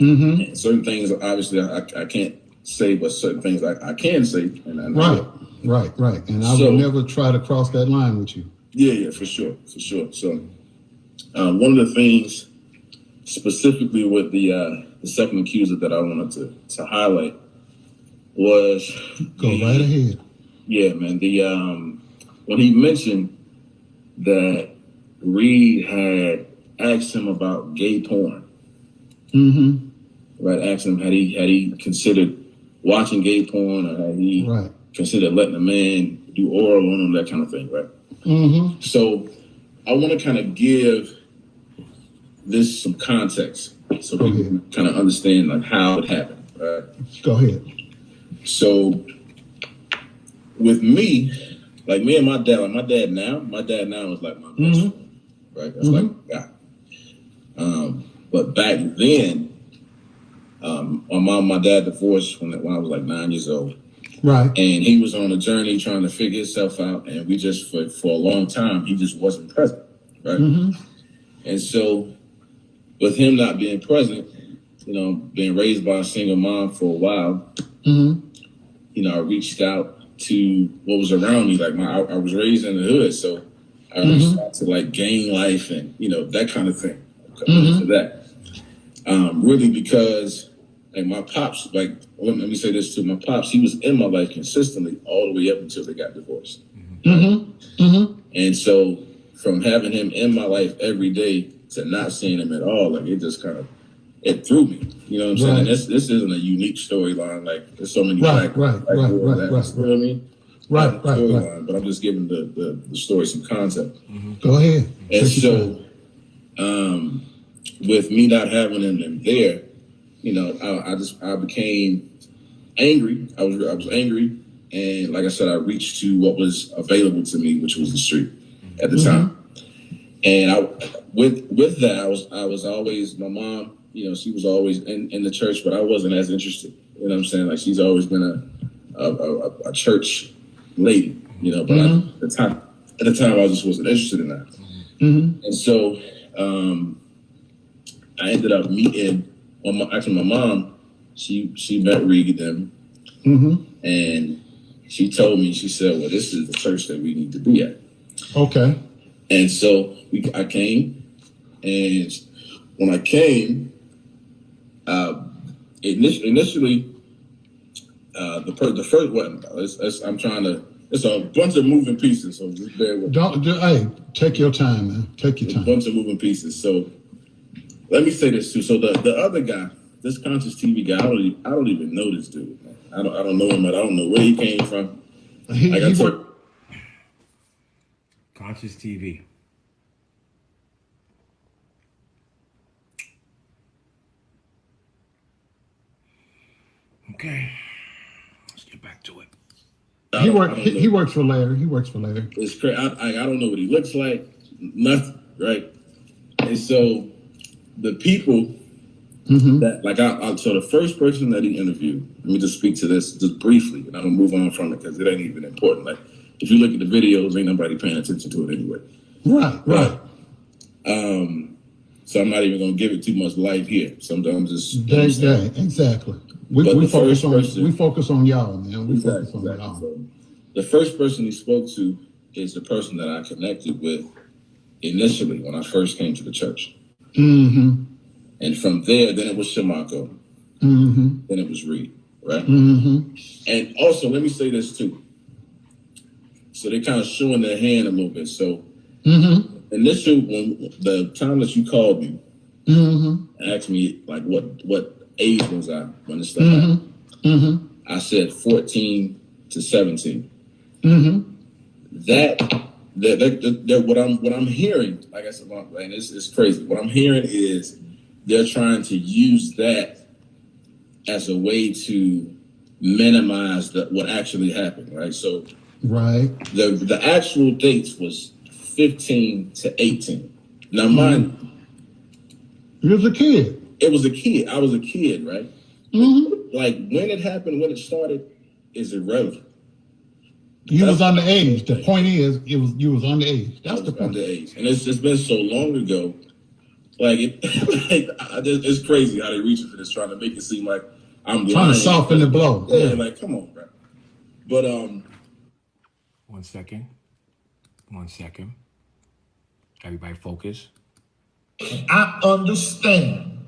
Mm-hmm. Certain things, obviously, I can't say, but certain things I can say. Right. And I will never try to cross that line with you. Yeah, for sure. So, one of the things specifically with the second accuser that I wanted to highlight was right ahead. Yeah, man. The when he mentioned that Reid had asked him about gay porn. Mm-hmm. Right, asked him had he considered watching gay porn, or had he considered letting a man do oral on him, that kind of thing, right? Mm-hmm. So I want to kind of give this some context so people can kind of understand like how it happened. Right? Go ahead. So with me, like me and my dad now is like my best friend, right? That's like a guy. But back then, my mom and my dad divorced when I was like 9 years old. Right. And he was on a journey trying to figure himself out, and we just for a long time he just wasn't present, right? Mm-hmm. And so with him not being present, being raised by a single mom for a while, I reached out to what was around me. Like I was raised in the hood, so I reached out to like gang life and that kind of thing. To that, really because like my pops, like let me say this too, my pops, he was in my life consistently all the way up until they got divorced. And so from having him in my life every day to not seeing him at all, like it just kind of threw me. You know what I'm saying? And this isn't a unique storyline. Like there's so many black right. You know what I mean? Right. But I'm just giving the story some context. Go ahead. And so, with me not having him there, I became angry. I was angry, and like I said, I reached to what was available to me, which was the street at the time. And with that, I was always, my mom, she was always in the church, but I wasn't as interested. You know what I'm saying? Like she's always been a church lady, but at the time I just wasn't interested in that. And so I ended up meeting, my mom, she met Reid and and she told me, she said, well, this is the church that we need to be at. Okay. And so I came, and when I came, initially, the first one, it's a bunch of moving pieces, so just bear with me. Hey, take your time, man. Take your time. A bunch of moving pieces. So let me say this too. So the other guy, this Conscious TV guy, I don't even know this dude, man. I don't know him, but I don't know where he came from. Conscious TV. Okay, let's get back to it. He works for Larry. It's crazy. I don't know what he looks like. Nothing, right? And so the people that so the first person that he interviewed, let me just speak to this just briefly, and I'm gonna move on from it because it ain't even important. Like if you look at the videos, ain't nobody paying attention to it anyway. Right. So I'm not even gonna give it too much life here. Sometimes just exactly. We focus on y'all, man. We focus on y'all. So the first person he spoke to is the person that I connected with initially when I first came to the church. And from there, then it was Shamako. Then it was Reid, right? And also, let me say this too. So they're kind of showing their hand a little bit. So initially, when the time that you called me, asked me like what age was I when this stuff happened? I said 14 to 17. That what I'm hearing, like I said, man, it's crazy. What I'm hearing is they're trying to use that as a way to minimize what actually happened, right? So the actual dates was 15 to 18. Now mind you was a kid. It was a kid. I was a kid, right? Like when it happened, when it started, is irrelevant. You was underage. The point is, you was underage. That's the point. Underage, and it's been so long ago Like it's crazy how they reaching for this, trying to make it seem like I'm Trying lying. to soften the blow. Yeah, like come on, bro. But 1 second. 1 second. Everybody focus. I understand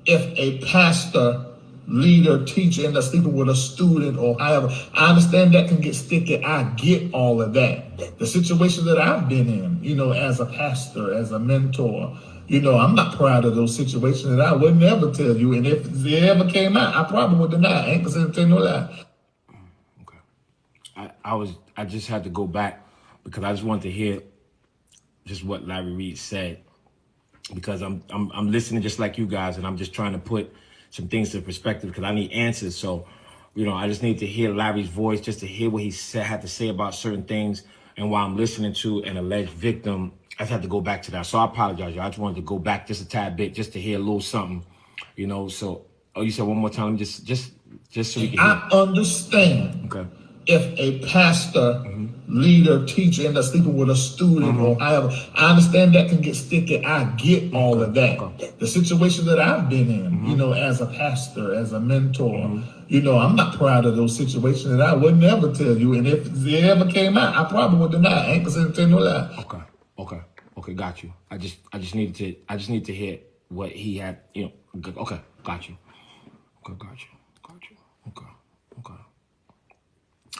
if a pastor, leader, teacher ends up sleeping with a student or however. I understand that can get sticky. I get all of that. The situation that I've been in, as a pastor, as a mentor, I'm not proud of those situations, and I would never tell you. And if it ever came out, I probably would deny. I ain't gonna tell no lie. Okay. I just had to go back because I just wanted to hear just what Larry Reid said, because I'm listening just like you guys, and I'm just trying to put some things to perspective because I need answers. So, I just need to hear Larry's voice, just to hear what he had to say about certain things. And while I'm listening to an alleged victim, I just had to go back to that. So I apologize, y'all. I just wanted to go back just a tad bit, just to hear a little something, So, you said one more time, just so we can hear. I understand. Okay. If a pastor, leader, teacher ends up sleeping with a student or however, I understand that can get sticky. I get all of that. Okay. The situation that I've been in, as a pastor, as a mentor, I'm not proud of those situations, and I would never tell you. And if it ever came out, I probably would deny. I ain't gonna tell no lie. Okay, got you. I just need to hear what he had, Okay, got you. Okay, got you. Okay.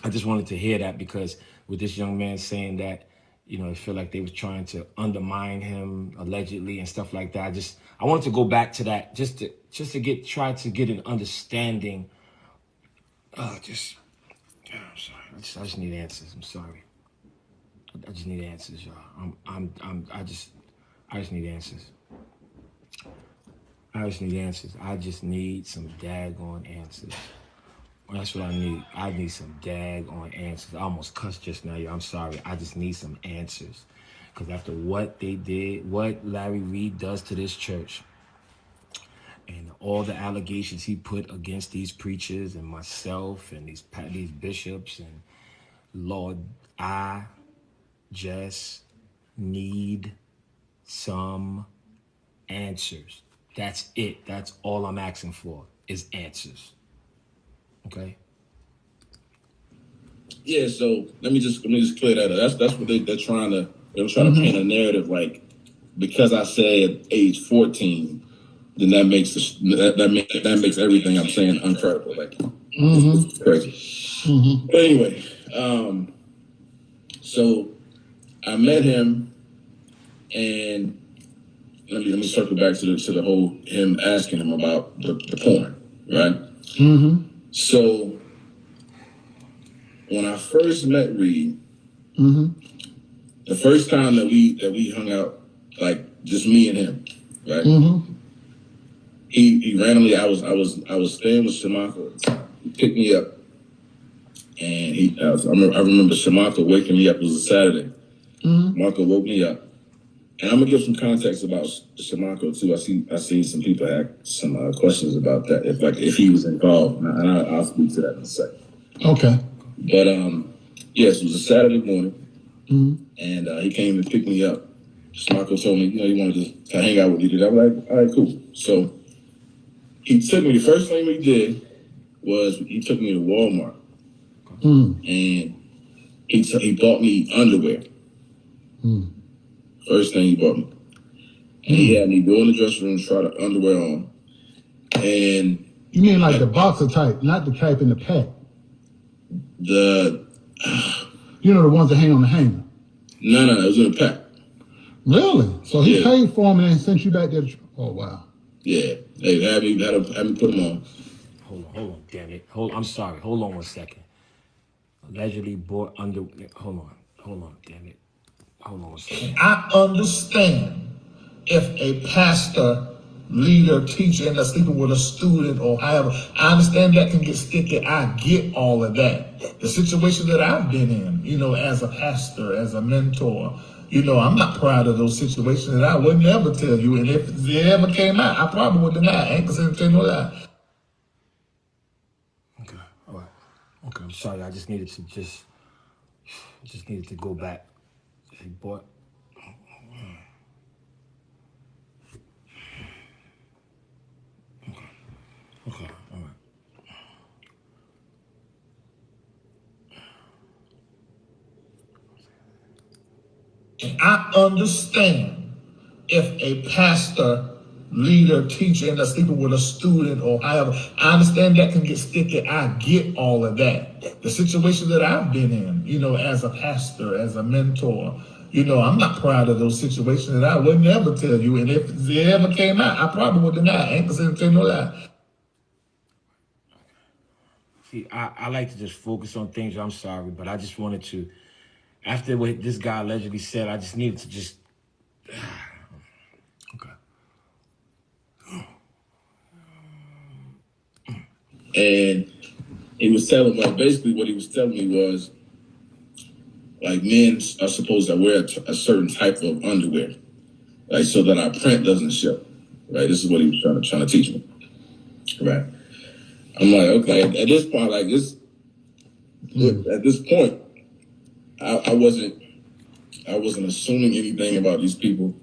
I just wanted to hear that because with this young man saying that, I feel like they was trying to undermine him allegedly and stuff like that. I wanted to go back to that just to try to get an understanding. I'm sorry. I just need answers. I'm sorry. I just need answers, y'all. I just need answers. I just need answers. I just need some daggone answers. That's what I need. I need some daggone answers. I almost cussed just now, y'all. I'm sorry. I just need some answers. Because after what they did, what Larry Reid does to this church, and all the allegations he put against these preachers and myself and these bishops, and Lord, I just need some answers. That's it. That's all I'm asking for is answers. Okay. yeah, so let me just clear that up. That's what they're trying to paint a narrative like, because I said age 14, then that makes that makes everything I'm saying uncredible. Like it's crazy. But anyway, so I met him, and let me circle back to the whole him asking him about the porn, right? So when I first met Reid, the first time that we hung out, like just me and him, right? He randomly, I was staying with Shamaka. He picked me up, and I remember Shamaka waking me up. It was a Saturday. Marco woke me up, and I'm gonna give some context about Shamako too. I see some people ask some questions about that, if he was involved, and I'll speak to that in a second. Okay. But yes, it was a Saturday morning, and he came and picked me up. Shamako told me, he wanted to hang out with me. I was like, all right, cool. So he took me. The first thing we did was he took me to Walmart, and he bought me underwear. First thing he bought me. And he had me go in the dressing room, try the underwear on. And you mean like the boxer type, not the type in the pack? The ones that hang on the hanger. No, it was in a pack. Really? So he paid for them and then sent you back there. Oh wow. Yeah, they had me put them on. Hold on, damn it. I'm sorry. Hold on 1 second. Allegedly bought under. Hold on, damn it. Hold on 1 second. I understand if a pastor, leader, teacher ends up sleeping with a student or however. I understand that can get sticky. I get all of that. The situation that I've been in, as a pastor, as a mentor, I'm not proud of those situations, and I would never tell you. And if it ever came out, I probably would deny. I ain't gonna tell no lie. Okay, all right. Okay, I'm sorry. I just needed to go back. He bought. Okay, all right. I understand if a pastor, leader, teacher ends up sleeping with a student or however. I understand that can get sticky. I get all of that. The situation that I've been in, as a pastor, as a mentor, I'm not proud of those situations, and I would never tell you. And if it ever came out, I probably would deny. I ain't gonna say no lie. See, I like to just focus on things. I'm sorry, but I just wanted to, after what this guy allegedly said, I just needed to just. Okay. And he was telling, like, basically what he was telling me was, like, men are supposed to wear a certain type of underwear, like, so that our print doesn't show, right? This is what he was trying to teach me, right? I'm like, okay. At this point, like this, at this point, I wasn't assuming anything about these people.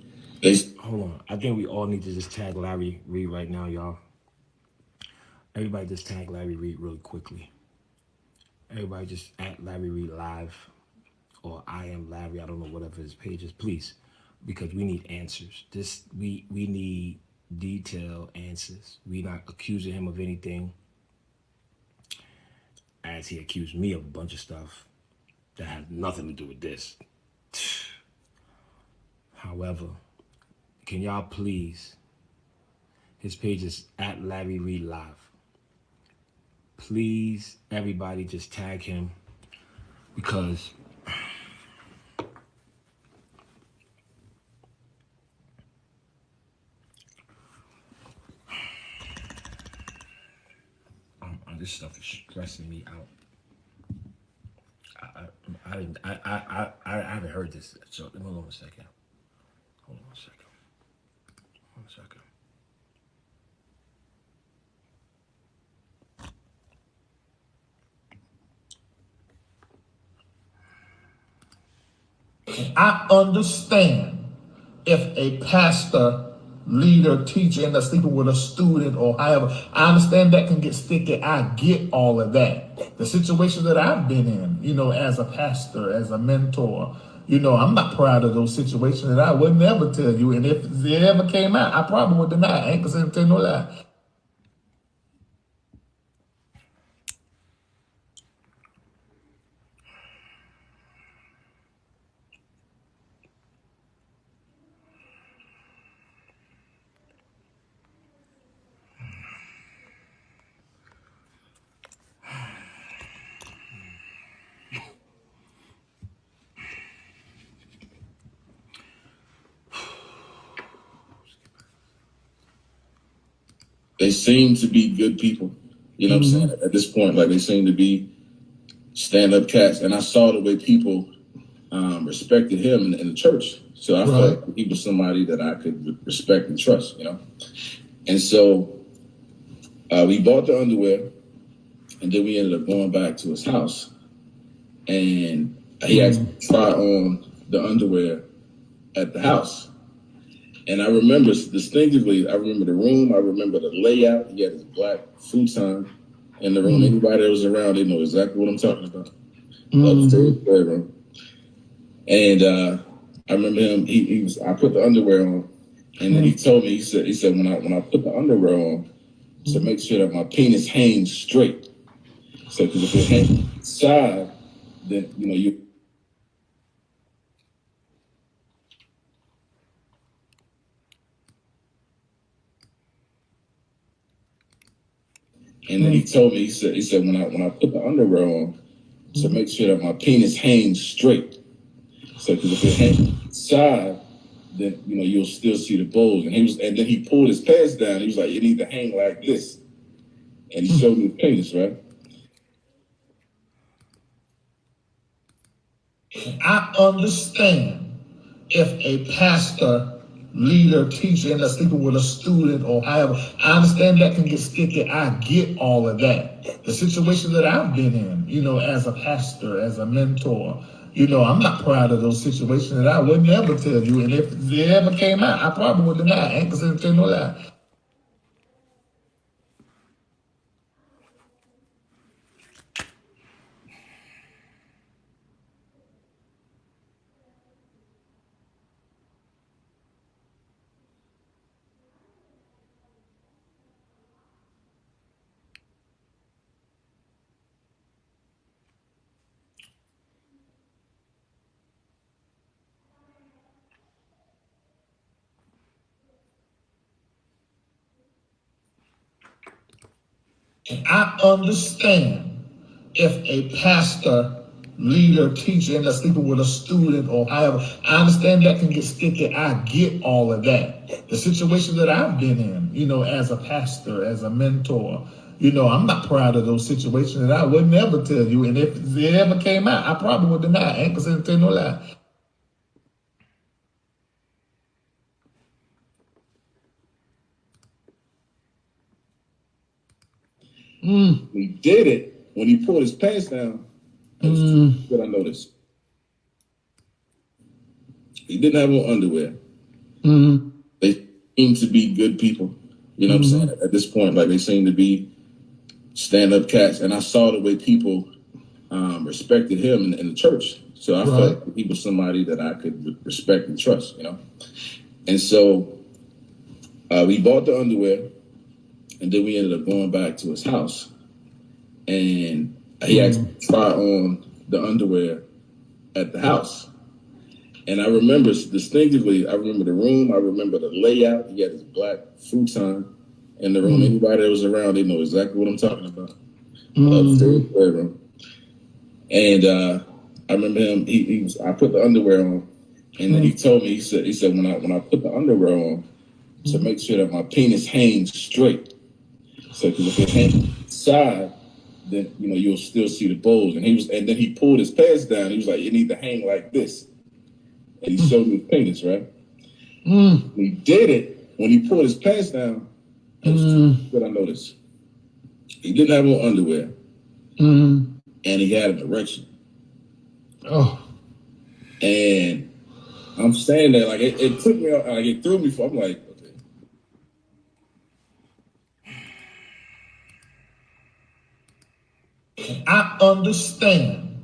Hold on. I think we all need to just tag Larry Reid right now, y'all. Everybody just tag Larry Reid really quickly. Everybody just at Larry Reid Live or I am Larry. I don't know, whatever his page is, please, because we need answers. We need detailed answers. We not accusing him of anything, as he accused me of a bunch of stuff that had nothing to do with this. However, can y'all please, his page is at Larry Reid Live. Please, everybody just tag him, because this stuff is stressing me out. I haven't heard this. So hold on a second. Hold on a second. Hold on a second. I understand if a pastor, leader, teacher ends up sleeping with a student or however. I understand that can get sticky. I get all of that. The situation that I've been in, as a pastor, as a mentor, I'm not proud of those situations, and I would never tell you. And if it ever came out, I probably would deny. I ain't gonna say no lie. They seem to be good people, you know what I'm saying? At this point, like, they seem to be stand-up cats, and I saw the way people respected him in the church. So I felt like he was somebody that I could respect and trust, And so we bought the underwear, and then we ended up going back to his house, and he asked me to try on the underwear at the house. And I remember distinctively, I remember the room, I remember the layout. He had his black futon in the room. Anybody that was around, they know exactly what I'm talking about. Upstairs bedroom. And I remember him, I put the underwear on, and then he told me, he said, when I put the underwear on, to make sure that my penis hangs straight. So, because if it hangs side, then, you. And then he told me, he said, when I put the underwear on, to make sure that my penis hangs straight. So, because if it hangs side, then, you'll still see the bulge. And then he pulled his pants down. He was like, it need to hang like this. And he showed me the penis, right? I understand if a pastor, leader, teacher ends up sleeping with a student or however. I understand that can get sticky. I get all of that. The situation that I've been in, as a pastor, as a mentor, I'm not proud of those situations, and I would never tell you. And if it ever came out, I probably would deny. I ain't gonna say no lie. I understand if a pastor, leader, teacher ends up sleeping with a student or however. I understand that can get sticky. I get all of that. The situation that I've been in, as a pastor, as a mentor, I'm not proud of those situations, and I would never tell you. And if it ever came out, I probably would deny. I ain't gonna tell no lie. He did it when he pulled his pants down. That was what I noticed. He didn't have on underwear. They seem to be good people. You know what I'm saying? At this point, like they seem to be stand-up cats. And I saw the way people respected him in the church. So I felt like he was somebody that I could respect and trust, And so we bought the underwear, and then we ended up going back to his house. And he asked me to try on the underwear at the house. And I remember distinctively, I remember the room, I remember the layout. He had his black futon in the room. Anybody that was around, they know exactly what I'm talking about. Upstairs bedroom. And I remember him, I put the underwear on, and then he told me, he said when I put the underwear on, to make sure that my penis hangs straight. So because if it hangs side, then you'll still see the bulge. And then he pulled his pants down. He was like, you need to hang like this. And he showed me his penis, right? He did it when he pulled his pants down. That was what I noticed. He didn't have on underwear, and he had an erection. Oh, and I'm standing there like it took me, like it threw me. I'm like, okay. I understand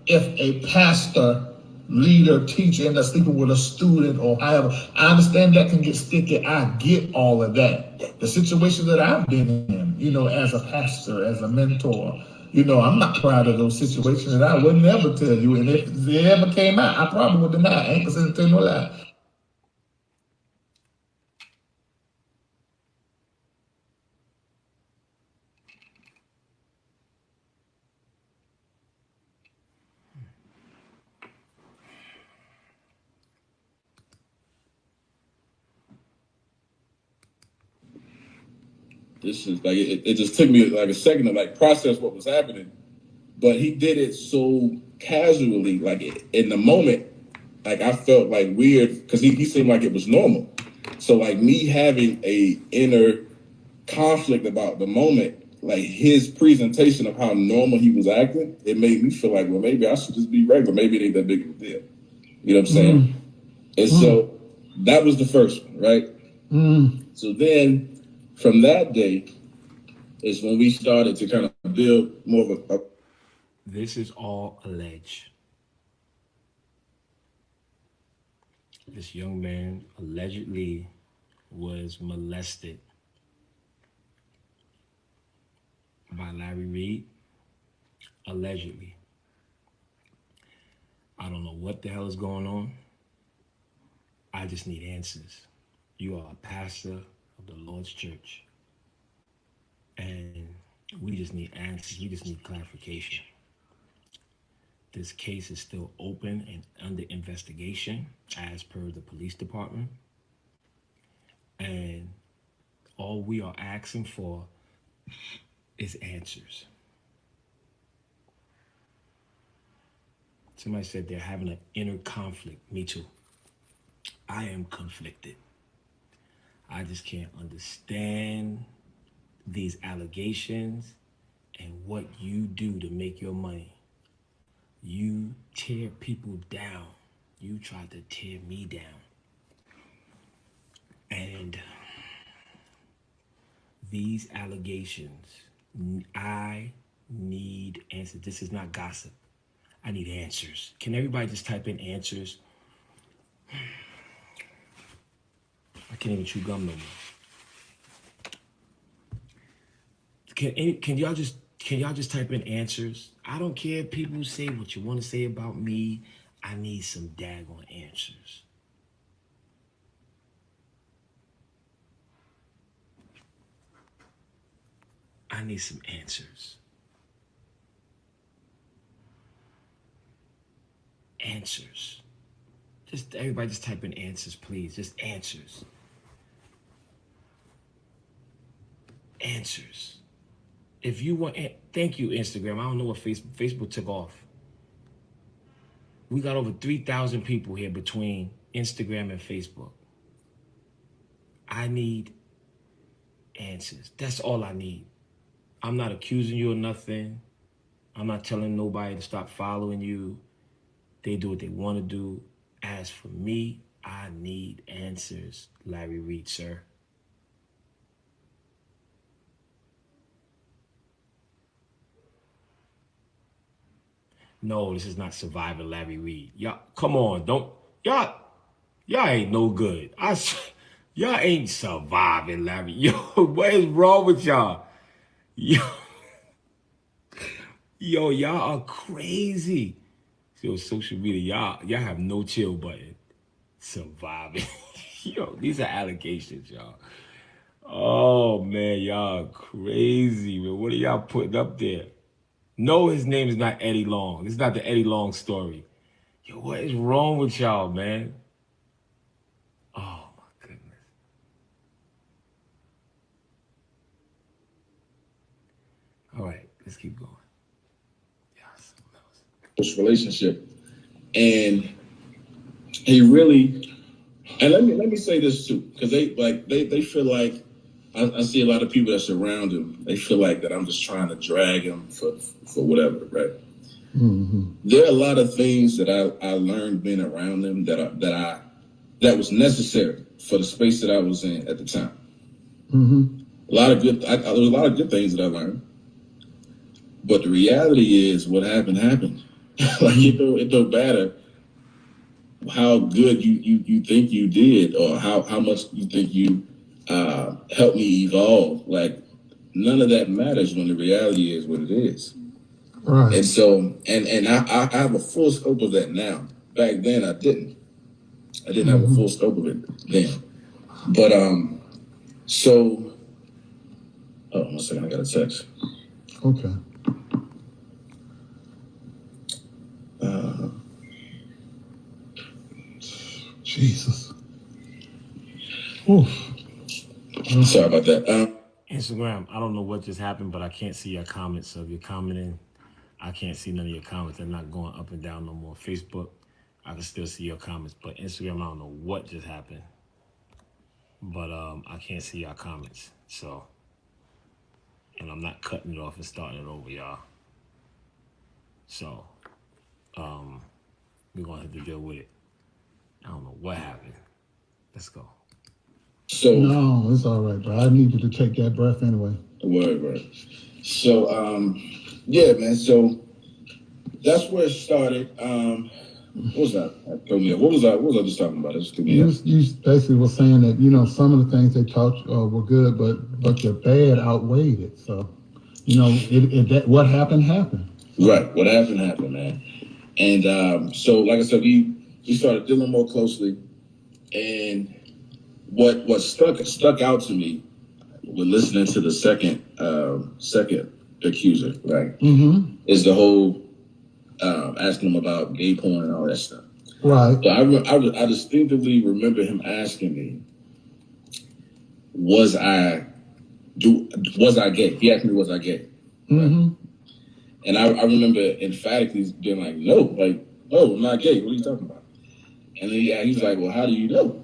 if a pastor, leader, teacher ends up sleeping with a student or however. I understand that can get sticky. I get all of that. The situation that I've been in, as a pastor, as a mentor, I'm not proud of those situations, and I would never tell you. And if it ever came out, I probably would deny. I ain't gonna tell no lie. This is like it just took me like a second to like process what was happening, but he did it so casually, like in the moment, like I felt like weird because he seemed like it was normal. So like me having a inner conflict about the moment, like his presentation of how normal he was acting, it made me feel like, well, maybe I should just be regular. Maybe it ain't that big of a deal. You know what I'm saying? And so that was the first one, right? So then from that day is when we started to kind of build more of a. This is all alleged. This young man allegedly was molested by Larry Reid. Allegedly. I don't know what the hell is going on. I just need answers. You are a pastor of the Lord's church. And we just need answers. We just need clarification. This case is still open and under investigation as per the police department. And all we are asking for is answers. Somebody said they're having an inner conflict. Me too. I am conflicted. I just can't understand these allegations and what you do to make your money. You tear people down. You try to tear me down. And these allegations, I need answers. This is not gossip. I need answers. Can everybody just type in answers? I can't even chew gum no more. Can y'all just type in answers? I don't care if people say what you want to say about me. I need some daggone answers. I I need some answers. Answers. Just everybody just type in answers, please. Just answers. Answers. If you want, thank you, Instagram. I don't know what Facebook took off. We got over 3,000 people here between Instagram and Facebook. I need answers. That's all I need. I'm not accusing you of nothing. I'm not telling nobody to stop following you. They do what they want to do. As for me, I need answers, Larry Reid, sir. No, this is not Surviving Larry Reid. Y'all, come on, y'all ain't no good. Y'all ain't surviving Larry. Yo, what is wrong with y'all? Yo, y'all are crazy. Yo, social media, y'all have no chill button. Surviving. Yo, these are allegations, y'all. Oh man, y'all are crazy, man. What are y'all putting up there? No, his name is not Eddie Long. This is not the Eddie Long story. Yo, what is wrong with y'all, man? Oh my goodness. All right, let's keep going. Yeah, something else. This relationship, and he really, and let me say this too, because they feel like I see a lot of people that surround him. They feel like that I'm just trying to drag him for whatever, right? Mm-hmm. There are a lot of things that I learned being around him that was necessary for the space that I was in at the time. Mm-hmm. There was a lot of good things that I learned, but the reality is what happened. Like it don't matter how good you think you did or how much you think you helped me evolve. Like none of that matters when the reality is what it is. Right. And so, and I have a full scope of that now. Back then, I didn't have a full scope of it then. But so, oh, 1 second, I got a text. Okay. Jesus. Oof. Sorry about that. Instagram, I don't know what just happened, but I can't see your comments. So if you're commenting, I can't see none of your comments. They're not going up and down no more. Facebook, I can still see your comments. But Instagram, I don't know what just happened. But I can't see your comments. So, and I'm not cutting it off and starting it over, y'all. So, we're going to have to deal with it. I don't know what happened. Let's go. So no, it's all right, bro. I needed to take that breath anyway. Right. So, yeah, man. So that's where it started. What was that? What was I just talking about? You basically were saying that, you know, some of the things they taught were good, but the bad outweighed it. So, you know, what happened. Right. What happened, man. And so, like I said, we started dealing more closely, and what stuck out to me with listening to the second accuser, right, is the whole asking him about gay porn and all that stuff. Right. So I distinctively remember him asking me, was I gay? He asked me, was I gay? Right? And I remember emphatically being like, no, I'm not gay. What are you talking about? And then he was like, well, how do you know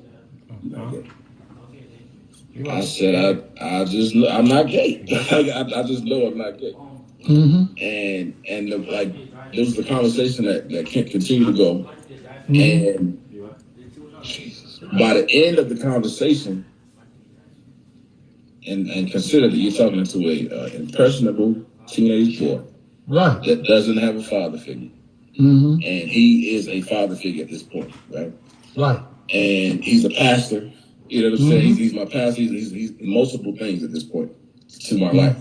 you're not gay? I said, I'm not gay. I just know I'm not gay. And there was the conversation that continued to go. And by the end of the conversation, and consider that you're talking to a impressionable teenage boy, right, that doesn't have a father figure. And he is a father figure at this point, right? Right. And he's a pastor. You know what I'm saying? He's my pastor. He's multiple things at this point to my life.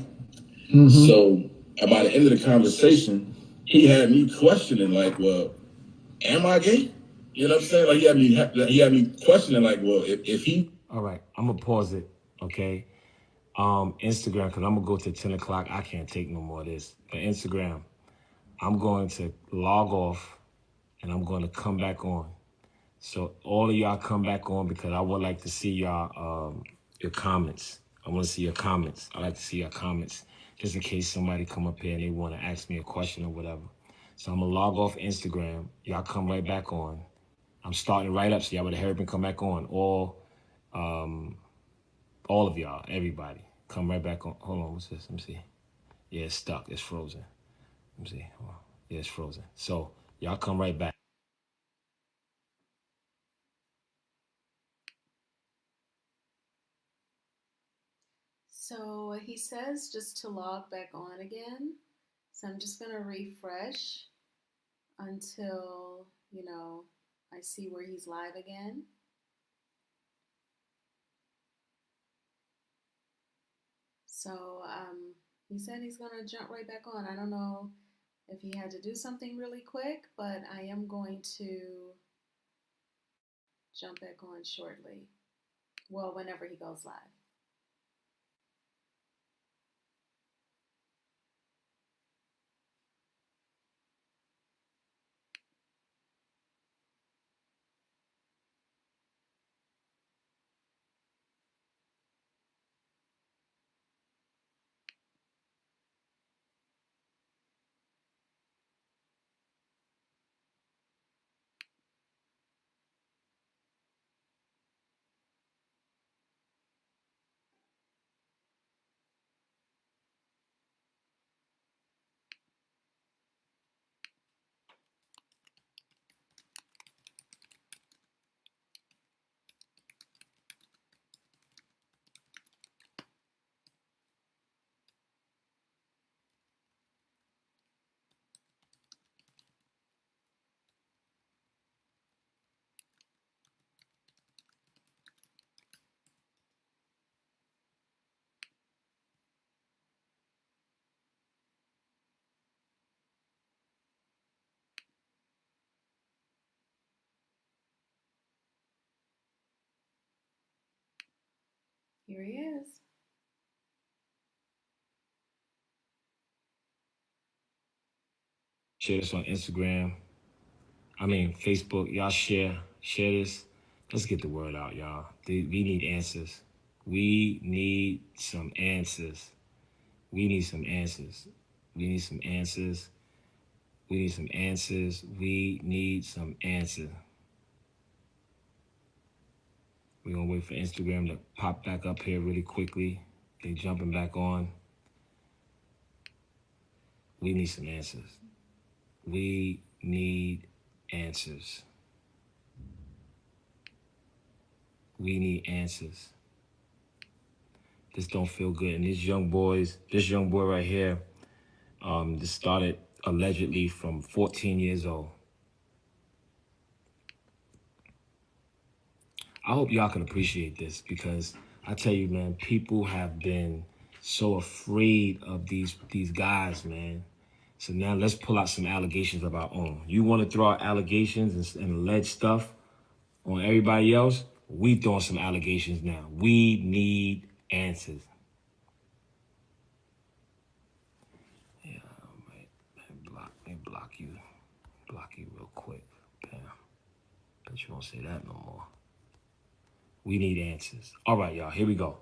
So by the end of the conversation, he had me questioning, like, well, am I gay? You know what I'm saying? Like he had me questioning, like, well, if he. All right, I'm gonna pause it, okay? Instagram, because I'm gonna go to 10 o'clock. I can't take no more of this. But Instagram, I'm going to log off and I'm going to come back on. So all of y'all come back on because I would like to see y'all your comments. I want to see your comments. I like to see your comments just in case somebody come up here and they want to ask me a question or whatever. So I'm gonna log off Instagram. Y'all come right back on. I'm starting right up, so y'all would hurry up and come back on. All of y'all, everybody, come right back on. Hold on, what's this? Let me see. Yeah, it's stuck. It's frozen. Let me see. Hold on. Yeah, it's frozen. So y'all come right back. So he says just to log back on again. So I'm just going to refresh until, I see where he's live again. So he said he's going to jump right back on. I don't know if he had to do something really quick, but I am going to jump back on shortly. Well, whenever he goes live. Here he is. Share this on Instagram. Facebook. Y'all share this. Let's get the word out, y'all. We need answers. We need some answers. We need some answers. We need some answers. We need some answers. We need some answers. We're gonna wait for Instagram to pop back up here really quickly. They jumping back on. We need some answers. We need answers. We need answers. This don't feel good. And this young boy right here, this started allegedly from 14 years old. I hope y'all can appreciate this because I tell you, man, people have been so afraid of these guys, man. So now let's pull out some allegations of our own. You want to throw out allegations and allege stuff on everybody else? We throwing some allegations now. We need answers. Yeah, let me block you. Block you real quick. Bam. Bet you won't say that no more. We need answers. All right, y'all. Here we go.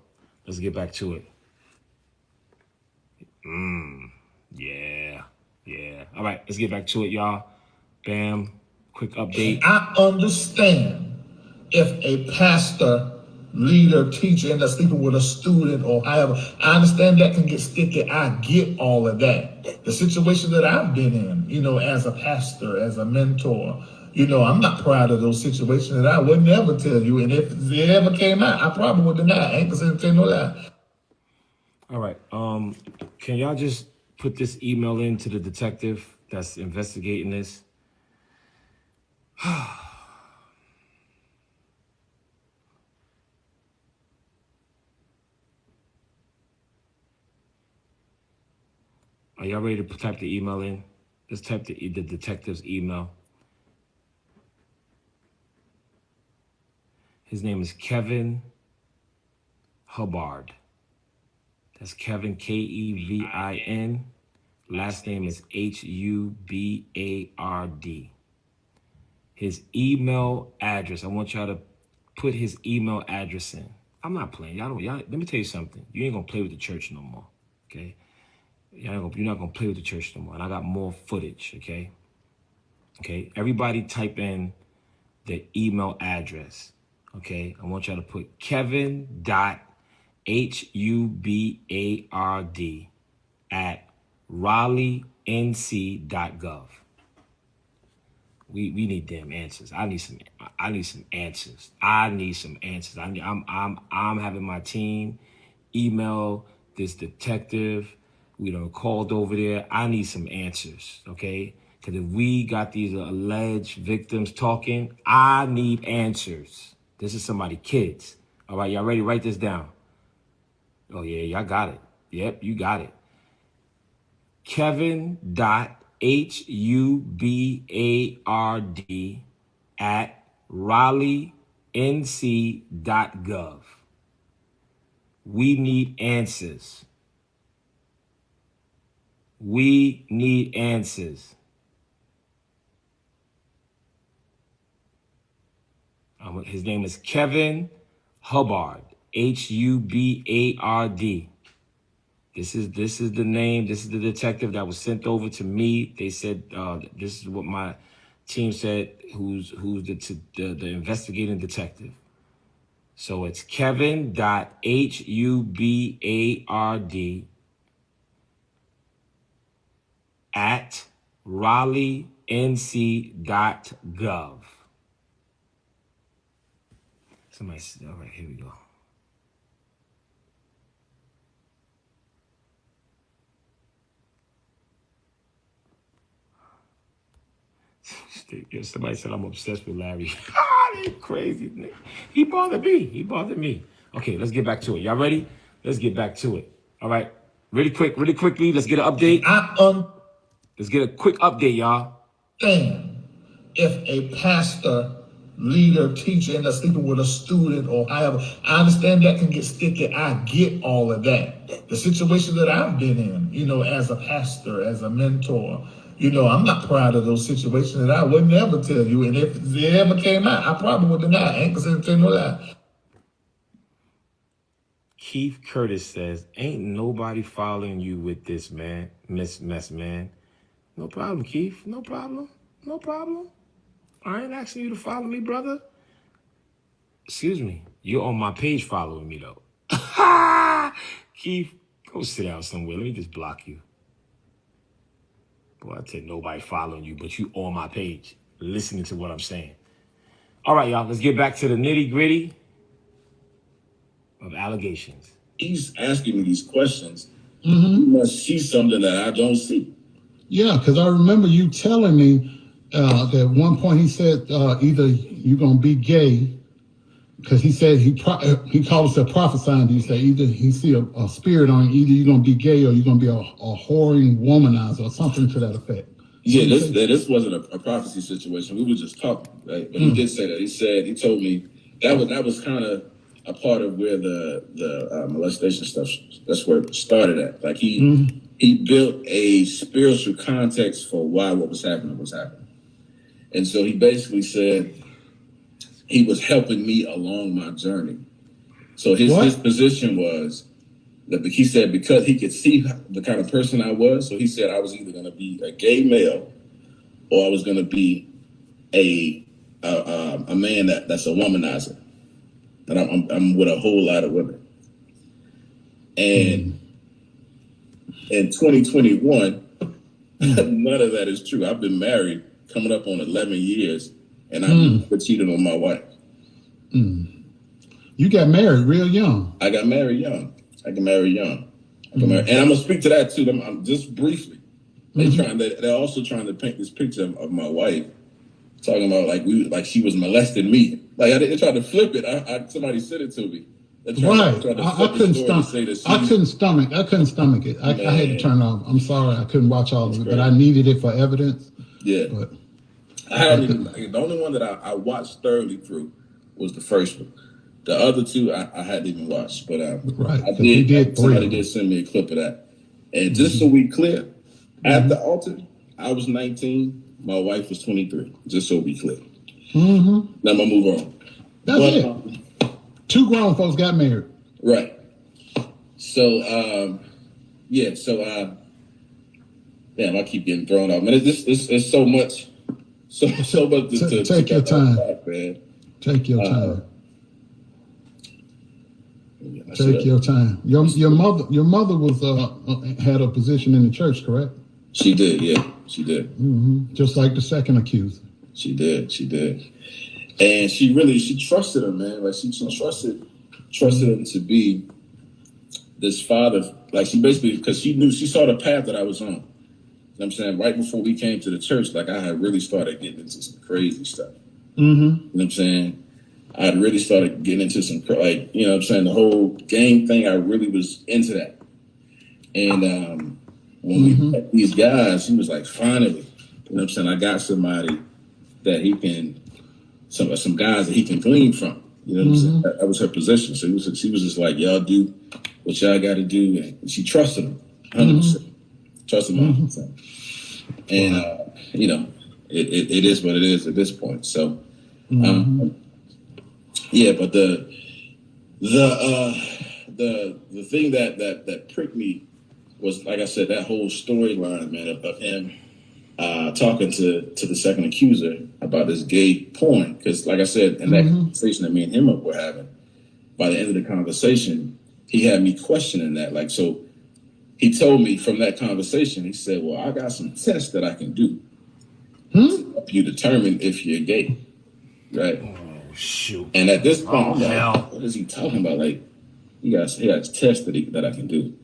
Let's get back to it. Yeah. All right, let's get back to it, y'all. Bam. Quick update. I understand if a pastor, leader, teacher ends up sleeping with a student or however. I understand that can get sticky. I get all of that. The situation that I've been in, as a pastor, as a mentor, I'm not proud of those situations that I would never tell you. And if it ever came out, I probably would deny it. I ain't gonna say no lie. All right. Can y'all just put this email in to the detective that's investigating this? Are y'all ready to type the email in? Let's type the detective's email. His name is Kevin Hubbard. That's Kevin, Kevin. Last name is Hubard. His email address. I want y'all to put his email address in. I'm not playing. Y'all, let me tell you something. You ain't gonna play with the church no more. Okay? You're not gonna play with the church no more. And I got more footage, okay? Okay. Everybody type in the email address. Okay. I want y'all to put Kevin.Hubard at RaleighNC.gov. We need damn answers. I need some answers. I'm having my team email this detective. We done called over there. I need some answers, okay? Because if we got these alleged victims talking, I need answers. This is somebody, kids. All right, y'all ready? Write this down. Oh, yeah, y'all got it. Yep, you got it. Kevin.Hubard at RaleighNC.gov. We need answers. We need answers. His name is Kevin Hubbard, Hubard. This is the name. This is the detective that was sent over to me. They said this is what my team said. Who's the investigating detective? So it's Kevin.Hubard at RaleighNC.gov. Somebody said, all right, here we go. Somebody said I'm obsessed with Larry. They crazy. He bothered me. Okay, let's get back to it. Y'all ready? Let's get back to it. All right. Really quickly, let's get an update. Let's get a quick update, y'all. If a pastor, leader, teacher ends up sleeping with a student or however, I understand that can get sticky. I get all of that. The situation that I've been in, as a pastor, as a mentor, I'm not proud of those situations, and I would never tell you. And if it ever came out, I probably would deny. I ain't gonna say no lie. Keith Curtis says, ain't nobody following you with this, man. Mess, man. No problem, Keith. No problem. I ain't asking you to follow me, brother. Excuse me. You're on my page following me, though. Keith, go sit down somewhere. Let me just block you. Boy, I said nobody following you, but you on my page, listening to what I'm saying. All right, y'all, let's get back to the nitty-gritty of allegations. He's asking me these questions. You must see something that I don't see. Yeah, because I remember you telling me that at one point he said either you're going to be gay, because he said he called himself prophesying. He said either he see a spirit on you, either you're going to be gay or you're going to be a whoring womanizer or something to that effect. Yeah, this wasn't a prophecy situation. We were just talking, right? But he did say that. He told me that was kind of a part of where the molestation stuff, that's where it started at. Like he built a spiritual context for why what was happening. And so he basically said he was helping me along my journey. So his position was that he said because he could see the kind of person I was, so he said I was either going to be a gay male or I was going to be a man that's a womanizer. And I'm with a whole lot of women. And in 2021, none of that is true. I've been married coming up on 11 years, and I never cheated on my wife. You got married real young. I got married young. And I'm gonna speak to that too. I'm just briefly. They're also trying to paint this picture of my wife, talking about like she was molesting me. Like they tried to flip it. Somebody said it to me. Right. I couldn't stomach it. I had to turn off. I'm sorry, I couldn't watch all of it, but I needed it for evidence. Yeah. But the only one that I watched thoroughly through was the first one. The other two I hadn't even watched, but Right, I because he did did. 3 Somebody of them. did send me a clip of that. And just so we clear, at the altar, I was 19, my wife was 23. Just so we clear. Mm-hmm. Now I'm gonna move on. That's it. 2 grown folks got married. Right. So yeah. So damn, I keep getting thrown off. Man, it's so much. So much to Take your time, man. Take your time. Take your time. Your mother was had a position in the church, correct? She did, yeah, she did. Mm-hmm. Just like the second accuser. She did, and she trusted him, man. Like she trusted him to be this father. Like she basically, because she saw the path that I was on. You know what I'm saying? Right before we came to the church, like I had really started getting into some crazy stuff. Mm-hmm. You know what I'm saying? I had really started getting into some, like, you know what I'm saying, the whole gang thing, I really was into that. And when we met these guys, he was like, finally, you know what I'm saying, I got somebody that he can, some guys that he can glean from. You know what I'm saying? That was her position. So she was just like, y'all do what y'all got to do. And she trusted him, 100%. Trusted him 100%. And, you know, it is what it is at this point. So, yeah, but the thing that pricked me was, like I said, that whole storyline, man, of him talking to the second accuser about this gay porn. Because, like I said, in that conversation that me and him were having, by the end of the conversation, he had me questioning that. Like, so he told me from that conversation, he said, well, I got some tests that I can do to help you determine if you're gay, right? Shoot. And at this point, I'm like, what is he talking about? Like, he got tests that I can do.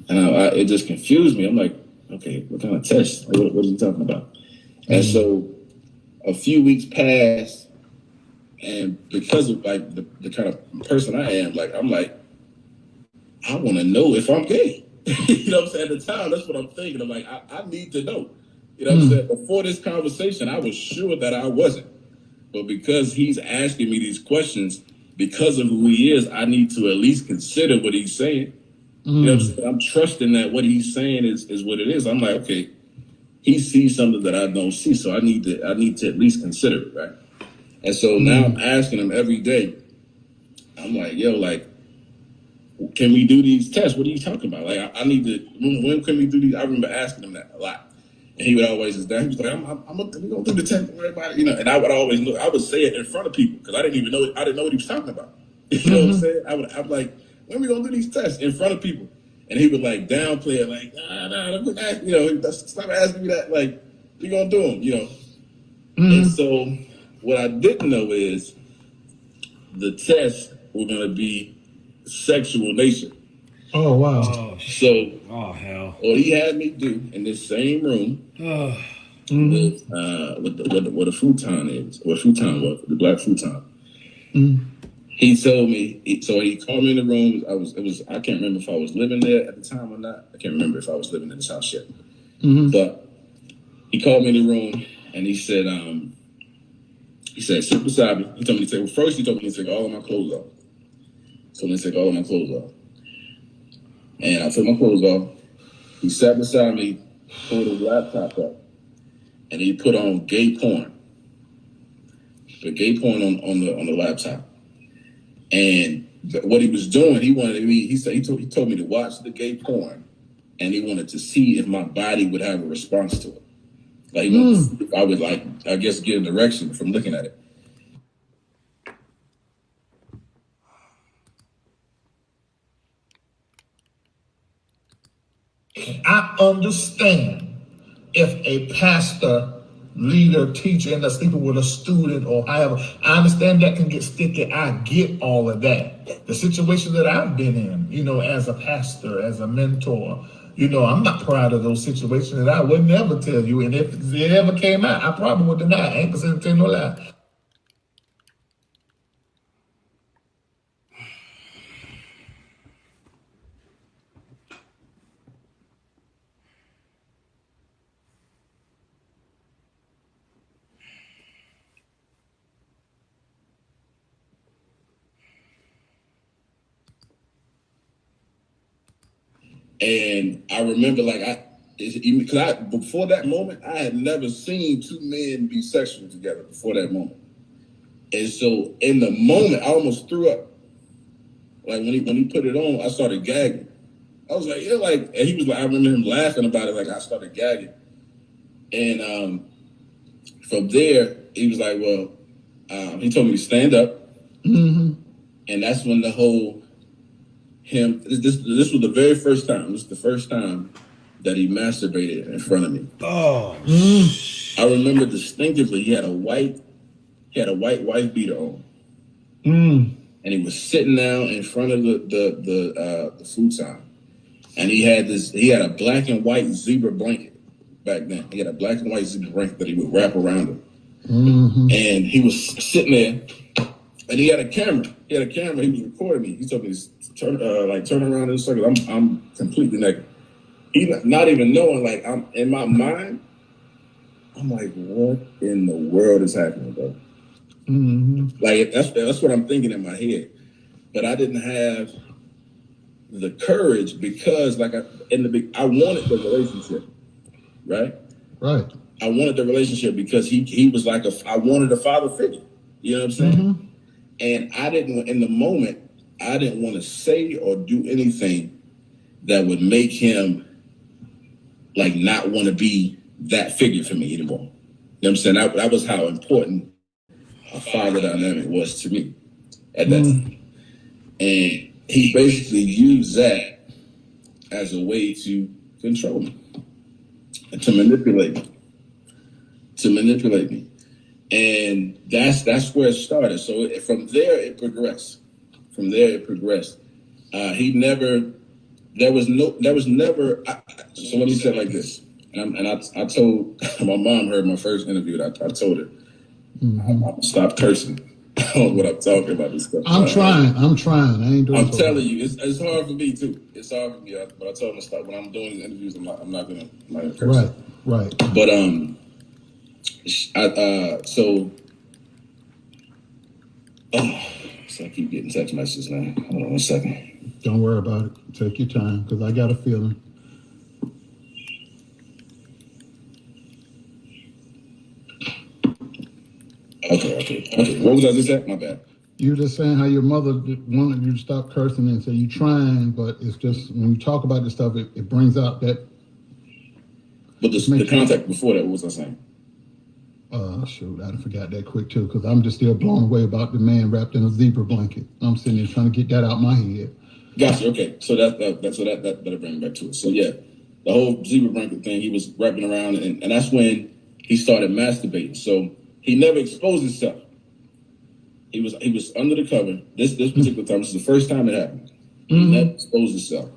And it just confused me. I'm like, okay, what kind of test? Like, what is he talking about? And so a few weeks passed, and because of like the kind of person I am, like, I'm like, I want to know if I'm gay. You know what I'm saying? At the time, that's what I'm thinking. I'm like, I need to know. You know what I'm saying? Before this conversation, I was sure that I wasn't. But because he's asking me these questions, because of who he is, I need to at least consider what he's saying. You know what I'm saying? I'm trusting that what he's saying is what it is. I'm like, okay, he sees something that I don't see, so I need to at least consider it, right? And so now I'm asking him every day. I'm like, yo, like, can we do these tests? What are you talking about? Like, I need to. When can we do these? I remember asking him that a lot. And he would always just, he was like, we're going to do the test, don't worry about it. You know, and I would always look, I would say it in front of people because I didn't know what he was talking about. You know what I'm saying? I'm like, when are we going to do these tests in front of people? And he would like downplay it, like, nah, you know, stop asking me that. Like, we going to do them, you know? And so what I didn't know is the tests were going to be sexual nature. Oh, wow. So, hell. what he had me do in this same room with what a futon is, what a futon was, the black futon. He told me, so he called me in the room. I can't remember if I was living there at the time or not. I can't remember if I was living in this house yet. But he called me in the room and he said, sit beside me. He told me to take, first he told me to take all of my clothes off. So let's take all of my clothes off. And I took my clothes off. He sat beside me, pulled his laptop up, and he put on gay porn. The gay porn on the laptop. And what he was doing, he wanted me. He said he told me to watch the gay porn, and he wanted to see if my body would have a response to it. Like, you know, if I would, like, I guess, get an erection from looking at it. I understand if a pastor, leader, teacher ends up sleeping with a student or however. I understand that can get sticky. I get all of that. The situation that I've been in, you know, as a pastor, as a mentor, you know, I'm not proud of those situations, and I would never tell you. And if it ever came out, I probably would deny. I ain't gonna tell no lie. And I remember because before that moment, I had never seen two men be sexual together before that moment. And so in the moment, I almost threw up. Like when he put it on, I started gagging. I was like, yeah, like, and he was like, I remember him laughing about it. Like I started gagging. And from there, he was like, well, he told me to stand up. Mm-hmm. And that's when the whole this was the very first time. This was the first time that he masturbated in front of me. Oh, I remember distinctively he had a white wife beater on. And he was sitting down in front of the futon. And he had a black and white zebra blanket back then. He had a black and white zebra blanket that he would wrap around him. And he was sitting there, and he had a camera. He was recording me. He told me to turn around in a circle. I'm completely naked. He not even knowing, like, I'm in my mind. I'm like, what in the world is happening, bro? Like that's what I'm thinking in my head. But I didn't have the courage because, like, I wanted the relationship, right? Right. I wanted the relationship because he was like I wanted a father figure. You know what I'm saying? And I didn't, in the moment, I didn't want to say or do anything that would make him like not want to be that figure for me anymore. You know what I'm saying? That was how important a father dynamic was to me at that time. And he basically used that as a way to control me and to manipulate me. And that's where it started. So from there it progressed. He never. There was never. So let me say it like this. And I told my mom heard my first interview. I told her I'm gonna stop cursing on what I'm talking about. This stuff. I'm trying. I ain't doing. I'm telling you, it's hard for me too. It's hard for me. But I told him to stop. When I'm doing these interviews, I'm not gonna curse. Right. But so I keep getting text messages now. Hold on 1 second. Don't worry about it. Take your time, because I got a feeling. Okay. What was I just saying? My bad. You were just saying how your mother wanted you to stop cursing and say you trying, but it's just when you talk about this stuff, it brings out that. But the contact before that, what was I saying? Shoot, I forgot that quick too, because I'm just still blown away about the man wrapped in a zebra blanket. I'm sitting there trying to get that out of my head. Gotcha. Okay, so that'll bring me back to it. So yeah, the whole zebra blanket thing, he was wrapping around, and that's when he started masturbating. So he never exposed himself. He was under the cover. This particular time, this is the first time it happened. He never exposed himself,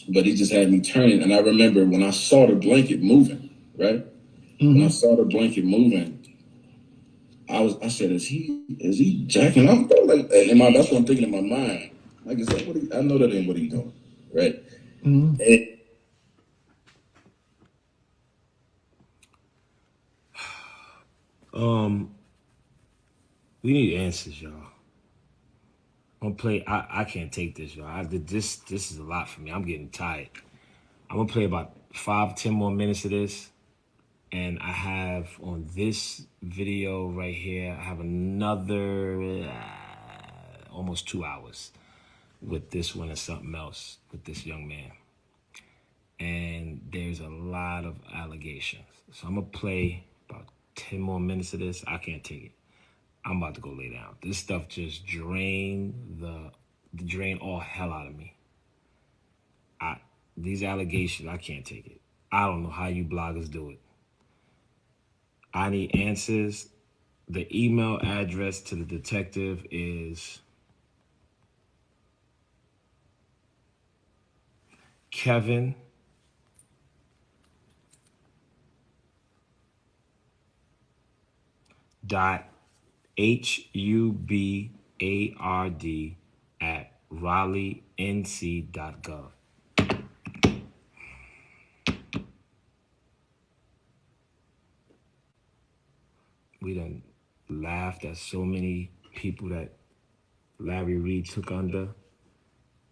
but he just had me turning. And I remember when I saw the blanket moving, right? When I saw the blanket moving, I said, is he jacking off, bro? Like, that's what I'm thinking in my mind. Like, I know that ain't what he's doing, right? we need answers, y'all. I'm gonna play. I can't take this, y'all. This is a lot for me. I'm getting tired. I'm gonna play about 5-10 more minutes of this, and I have on this video right here. I have another almost 2 hours with this one and something else with this young man. And there's a lot of allegations. So I'm gonna play about 10 more minutes of this. I can't take it. I'm about to go lay down. This stuff just drain all hell out of me. These allegations, I can't take it. I don't know how you bloggers do it. I need answers. The email address to the detective is Kevin HUBARD@raleighnc.gov. We done laughed at so many people that Larry Reid took under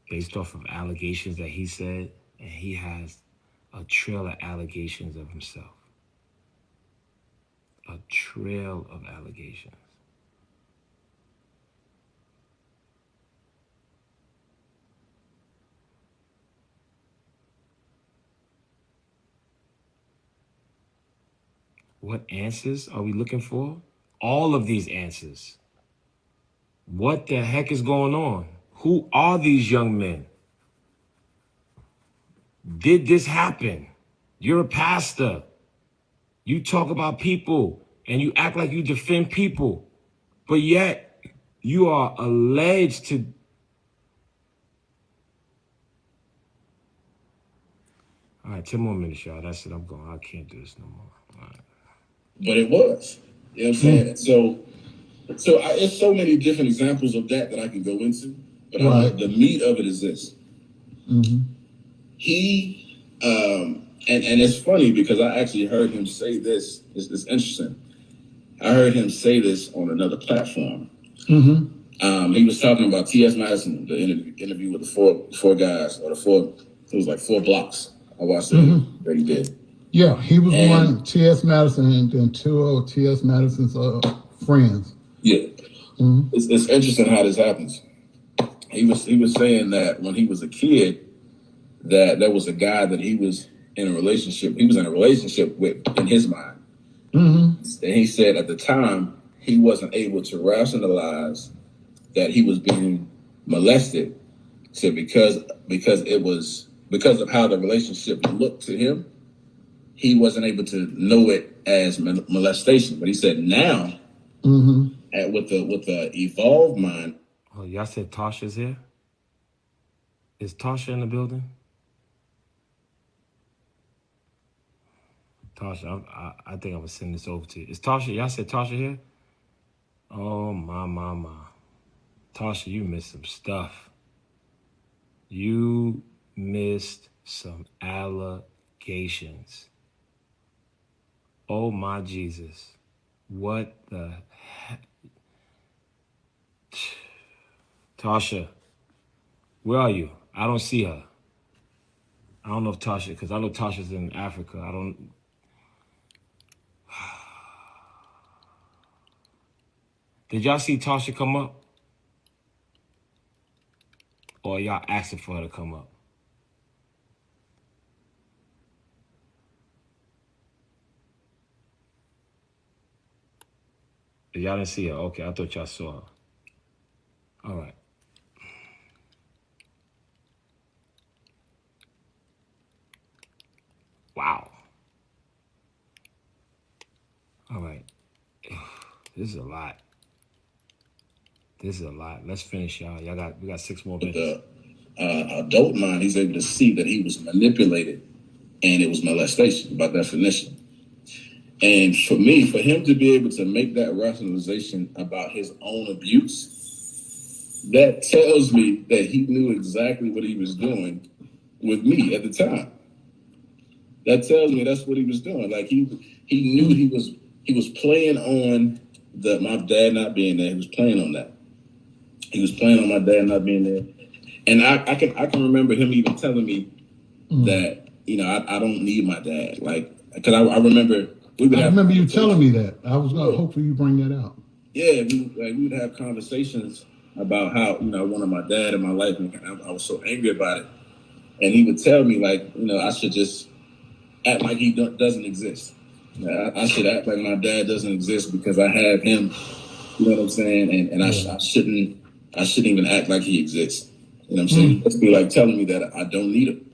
based off of allegations that he said. and he has a trail of allegations of himself. A trail of allegations. What answers are we looking for? All of these answers. What the heck is going on? Who are these young men? Did this happen? You're a pastor. You talk about people and you act like you defend people, but yet you are alleged to. All right, 10 more minutes, y'all. That's it. I'm going. I can't do this no more. All right. But it was. You know what I'm saying? It's so many different examples of that I can go into. But the meat of it is this. He, and it's funny because I actually heard him say this. It's interesting. I heard him say this on another platform. He was talking about T.S. Madison, the interview with the four guys, or it was like 4 blocks. I watched it that he did. Yeah, he was one T.S. Madison and then 2 of T.S. Madison's friends. Yeah. It's interesting how this happens. He was saying that when he was a kid, that there was a guy that he was in a relationship with in his mind. And he said at the time he wasn't able to rationalize that he was being molested. So because of how the relationship looked to him, he wasn't able to know it as molestation. But he said now, with the evolved mind. Oh, y'all said Tasha's here? Is Tasha in the building? Tasha, I think I'm gonna send this over to you. Is Tasha? Y'all said Tasha here? Oh my. Tasha, you missed some stuff. You missed some allegations. Oh my Jesus. What the heck? Tasha, where are you? I don't see her. I don't know if Tasha, because I know Tasha's in Africa. I don't. Did y'all see Tasha come up? Or y'all asking for her to come up? Y'all didn't see her? Okay, I thought y'all saw her. All right. Wow. All right. This is a lot. Let's finish, y'all. We got 6 more minutes. The adult mind, he's able to see that he was manipulated, and it was molestation by definition. And for him to be able to make that rationalization about his own abuse, that tells me that he knew exactly what he was doing with me at the time. That tells me that's what he was doing. Like he knew he was playing on my dad not being there. He was playing on that. He was playing on my dad not being there. And I can remember him even telling me that, I don't need my dad. Like, because I remember I remember you telling me that. I was going to hopefully you bring that out. Yeah, we would have conversations about how, I wanted my dad in my life, and I was so angry about it. And he would tell me, like, I should just act like he doesn't exist. I should act like my dad doesn't exist because I have him. You know what I'm saying? And I shouldn't even act like he exists. You know what I'm saying? It's be like telling me that I don't need him.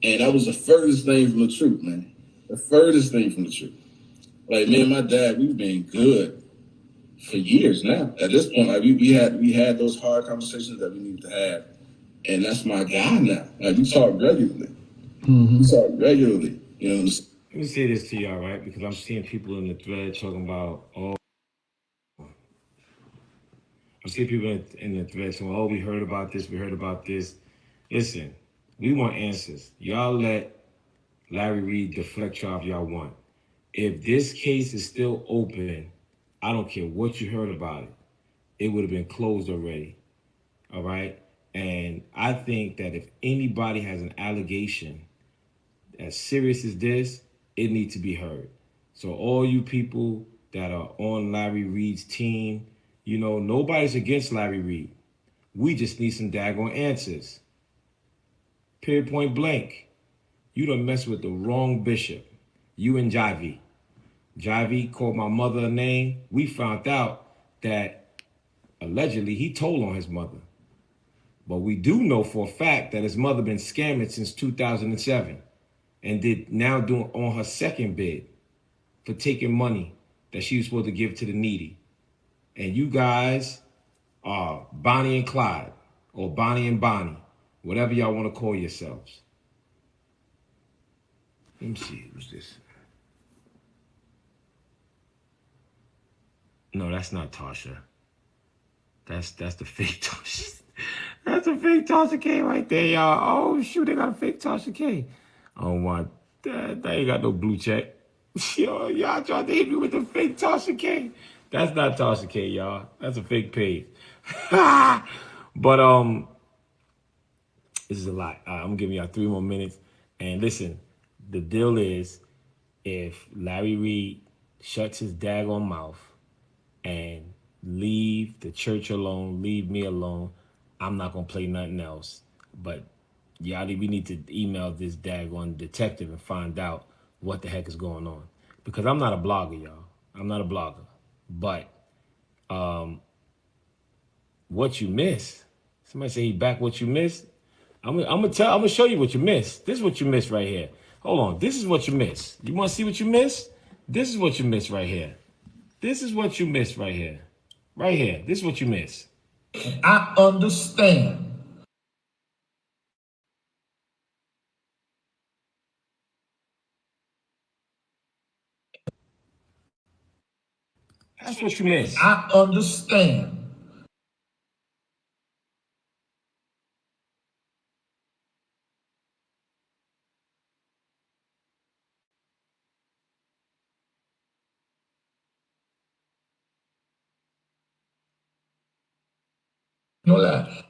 And that was the furthest thing from the truth, man. The furthest thing from the truth. Like, me and my dad, we've been good for years now. At this point, like we had those hard conversations that we needed to have. And that's my guy now. Like, we talk regularly. We talk regularly. You know. Let me say this to y'all, right? Because I'm seeing people in the thread talking about, we heard about this. Listen, we want answers. Y'all let Larry Reid deflect y'all if y'all want. If this case is still open, I don't care what you heard about it. It would have been closed already. All right? And I think that if anybody has an allegation as serious as this, it needs to be heard. So all you people that are on Larry Reid's team, you know, nobody's against Larry Reid. We just need some daggone answers. Period, point blank. You done messed with the wrong bishop. You and Jivey. Jivey called my mother a name. We found out that allegedly he told on his mother. But we do know for a fact that his mother been scamming since 2007 and did now doing on her second bid for taking money that she was supposed to give to the needy. And you guys are Bonnie and Clyde, or Bonnie and Bonnie, whatever y'all want to call yourselves. Let me see, who's this? No, that's not Tasha. That's the fake Tasha. That's a fake Tasha K right there, y'all. Oh shoot, they got a fake Tasha K. Oh my, that ain't got no blue check. Yo, y'all tried to hit me with the fake Tasha K. That's not Tasha K, y'all. That's a fake page. But this is a lot. I'm giving y'all 3 more minutes. And listen, the deal is, if Larry Reid shuts his daggone mouth and leave the church alone, leave me alone, I'm not gonna play nothing else. But y'all, we need to email this daggone detective and find out what the heck is going on. Because I'm not a blogger, y'all. I'm not a blogger. But what you miss? Somebody say he back what you missed. I'm gonna show you what you missed. This is what you missed right here. Hold on. This is what you missed. You want to see what you missed? This is what you missed right here. This is what you missed right here. Right here. This is what you missed. I understand. That's what you missed. I understand. No lie.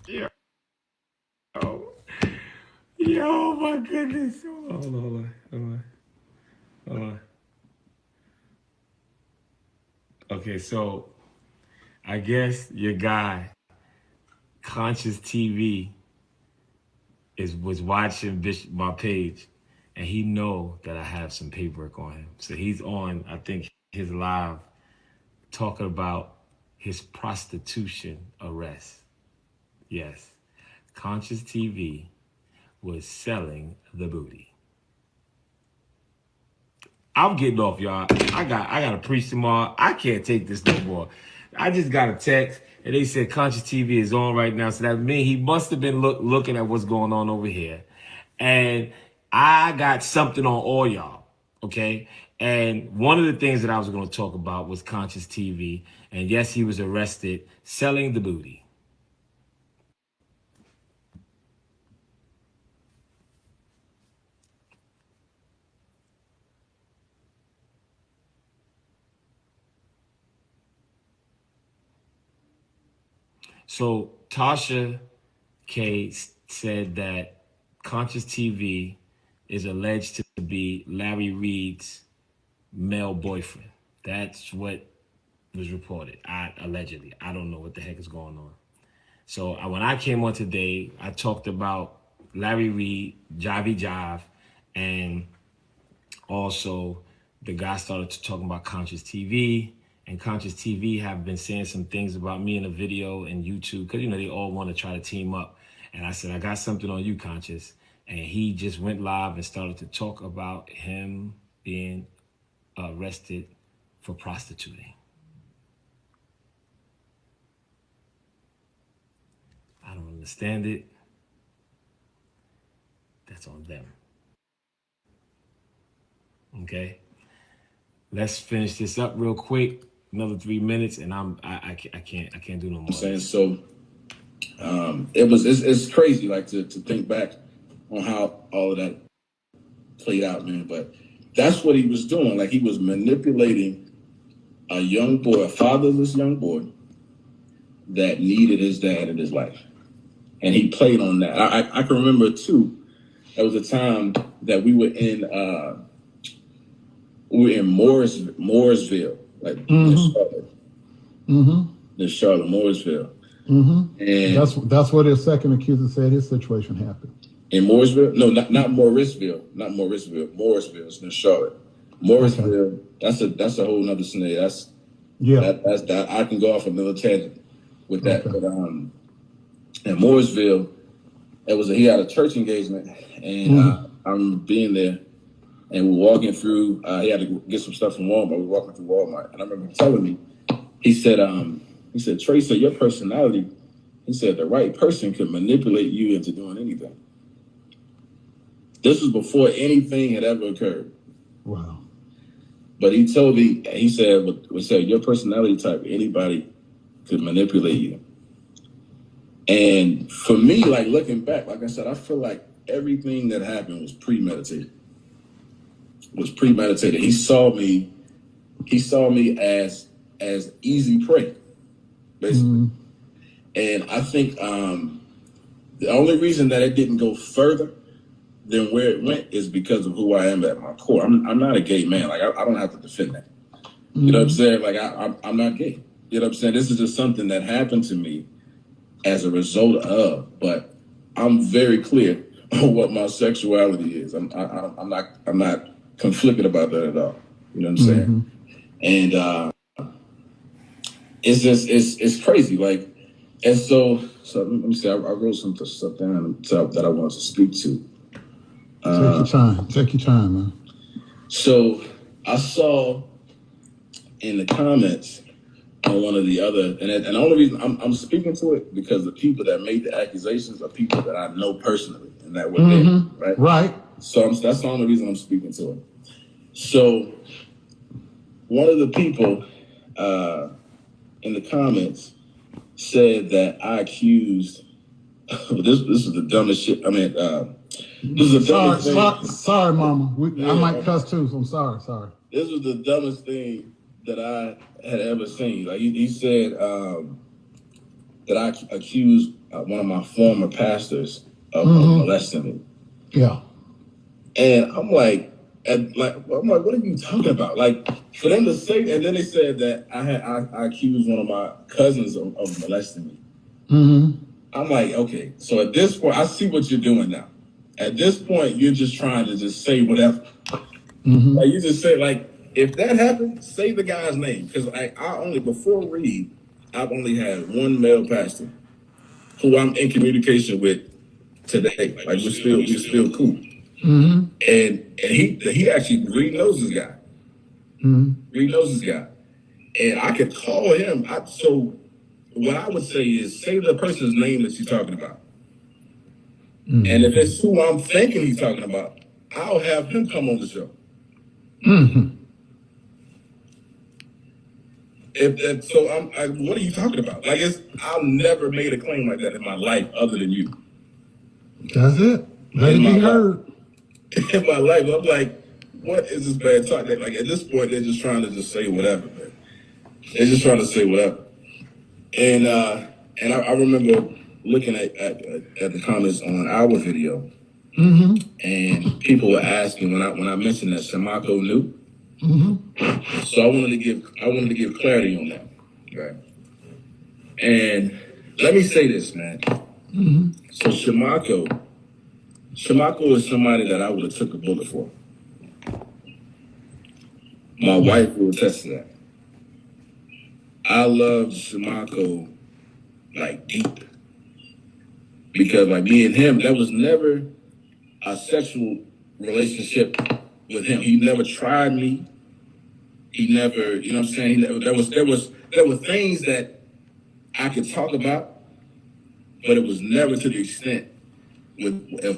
Yo, yo, my goodness. Hold on. Okay, so I guess your guy, Conscious TV, was watching my page, and he know that I have some paperwork on him. So he's on, I think, his live talking about his prostitution arrest. Yes, Conscious TV was selling the booty. I'm getting off, y'all. I got to preach tomorrow. I can't take this no more. I just got a text, and they said Conscious TV is on right now. So that means he must have been looking at what's going on over here. And I got something on all y'all, okay? And one of the things that I was going to talk about was Conscious TV. And yes, he was arrested selling the booty. So Tasha K said that Conscious TV is alleged to be Larry Reid's male boyfriend. That's what was reported. Allegedly. I don't know what the heck is going on. So when I came on today, I talked about Larry Reid, Jivey Jive, and also the guy started talking about Conscious TV. And Conscious TV have been saying some things about me in a video and YouTube, because, you know, they all want to try to team up. And I said, I got something on you, Conscious. And he just went live and started to talk about him being arrested for prostituting. I don't understand it. That's on them. Okay? Let's finish this up real quick. Another 3 minutes, and I can't do no more. I'm saying so. It's crazy, like to think back on how all of that played out, man. But that's what he was doing. Like, he was manipulating a young boy, a fatherless young boy that needed his dad in his life. And he played on that. I can remember too, there was a time that we were in Mooresville, like near Charlotte. Near Charlotte, Mooresville. And that's where the second accuser said his situation happened. In Mooresville? No, not Morrisville. Not Morrisville. Mooresville is near Charlotte. Morrisville, that's a whole nother scenario. That's that I can go off another tangent with that. But in Mooresville, he had a church engagement, and I'm being there, and we're walking through. He had to get some stuff from Walmart. We're walking through Walmart, and I remember him telling me, he said, Trey said, your personality, he said, the right person could manipulate you into doing anything. This was before anything had ever occurred. Wow. But he told me, he said, your personality type, anybody could manipulate you. And for me, like looking back, like I said, I feel like everything that happened was premeditated. He saw me as easy prey, basically. And I think the only reason that it didn't go further than where it went is because of who I am at my core. I'm not a gay man. Like I don't have to defend that. You know what I'm saying? Like I'm not gay. You know what I'm saying? This is just something that happened to me as a result of. But I'm very clear on what my sexuality is. I'm not conflicted about that at all. You know what I'm saying? And it's just it's crazy. Like, and so let me see. I wrote some stuff down that I wanted to speak to. Take your time, man. So I saw in the comments on one of the other, and the only reason I'm speaking to it because the people that made the accusations are people that I know personally and that were there, right? Right. So that's the only reason I'm speaking to it. So one of the people in the comments said that I accused. This is the dumbest shit. I mean, this is the dumbest thing. Sorry, Mama. I might cuss too. So I'm sorry. This was the dumbest thing that I had ever seen. Like he said that I accused one of my former pastors of molesting me. Yeah. And I'm like, what are you talking about? Like, for them to say, and then they said that I accused one of my cousins of molesting me. I'm like, okay, so at this point, I see what you're doing now. At this point, you're just trying to just say whatever. Like you just say, like, if that happened, say the guy's name. Because before Reid, I've only had one male pastor who I'm in communication with today. Like we're still cool. And he actually, Reid knows this guy. Reid knows this guy. And I could call him. So what I would say is say the person's name that you're talking about. And if it's who I'm thinking he's talking about, I'll have him come on the show. So what are you talking about? Like I've never made a claim like that in my life other than you. That's it. Let it be heard. In my life, I'm like, what is this bad talk? Like at this point, they're just trying to just say whatever, man. They're just trying to say whatever. And I remember looking at the comments on our video, and people were asking when I mentioned that Shamako knew. So I wanted to give clarity on that, right? And let me say this, man. So Shamako is somebody that I would have took a bullet for. My wife will attest to that. I love Shamako like deep. Because like me and him, there was never a sexual relationship with him. He never tried me. He never, you know what I'm saying? There were things that I could talk about, but it was never to the extent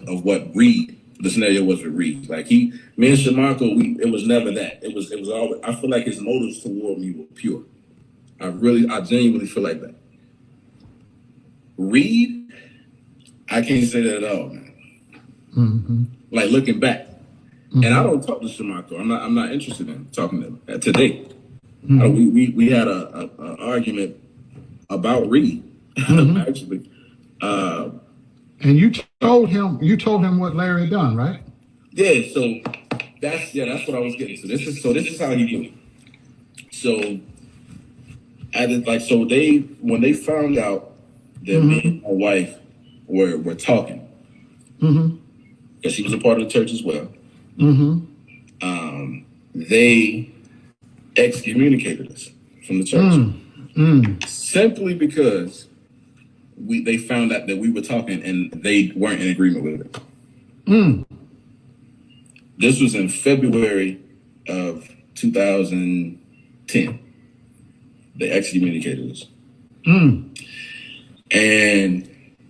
of what Reid, the scenario was with Reid. Like me and Shamako, it was never that. It was always, I feel like his motives toward me were pure. I genuinely feel like that. Reid, I can't say that at all, man. Like looking back. And I don't talk to Shamako. I'm not interested in talking to him today. We had a argument about Reid, actually. And you told him what Larry had done, right? Yeah, so that's what I was getting to. This is how he do it. So when they found out that me and my wife were talking, because she was a part of the church as well, they excommunicated us from the church simply because they found out that we were talking and they weren't in agreement with it. This was in February of 2010. They excommunicated us. And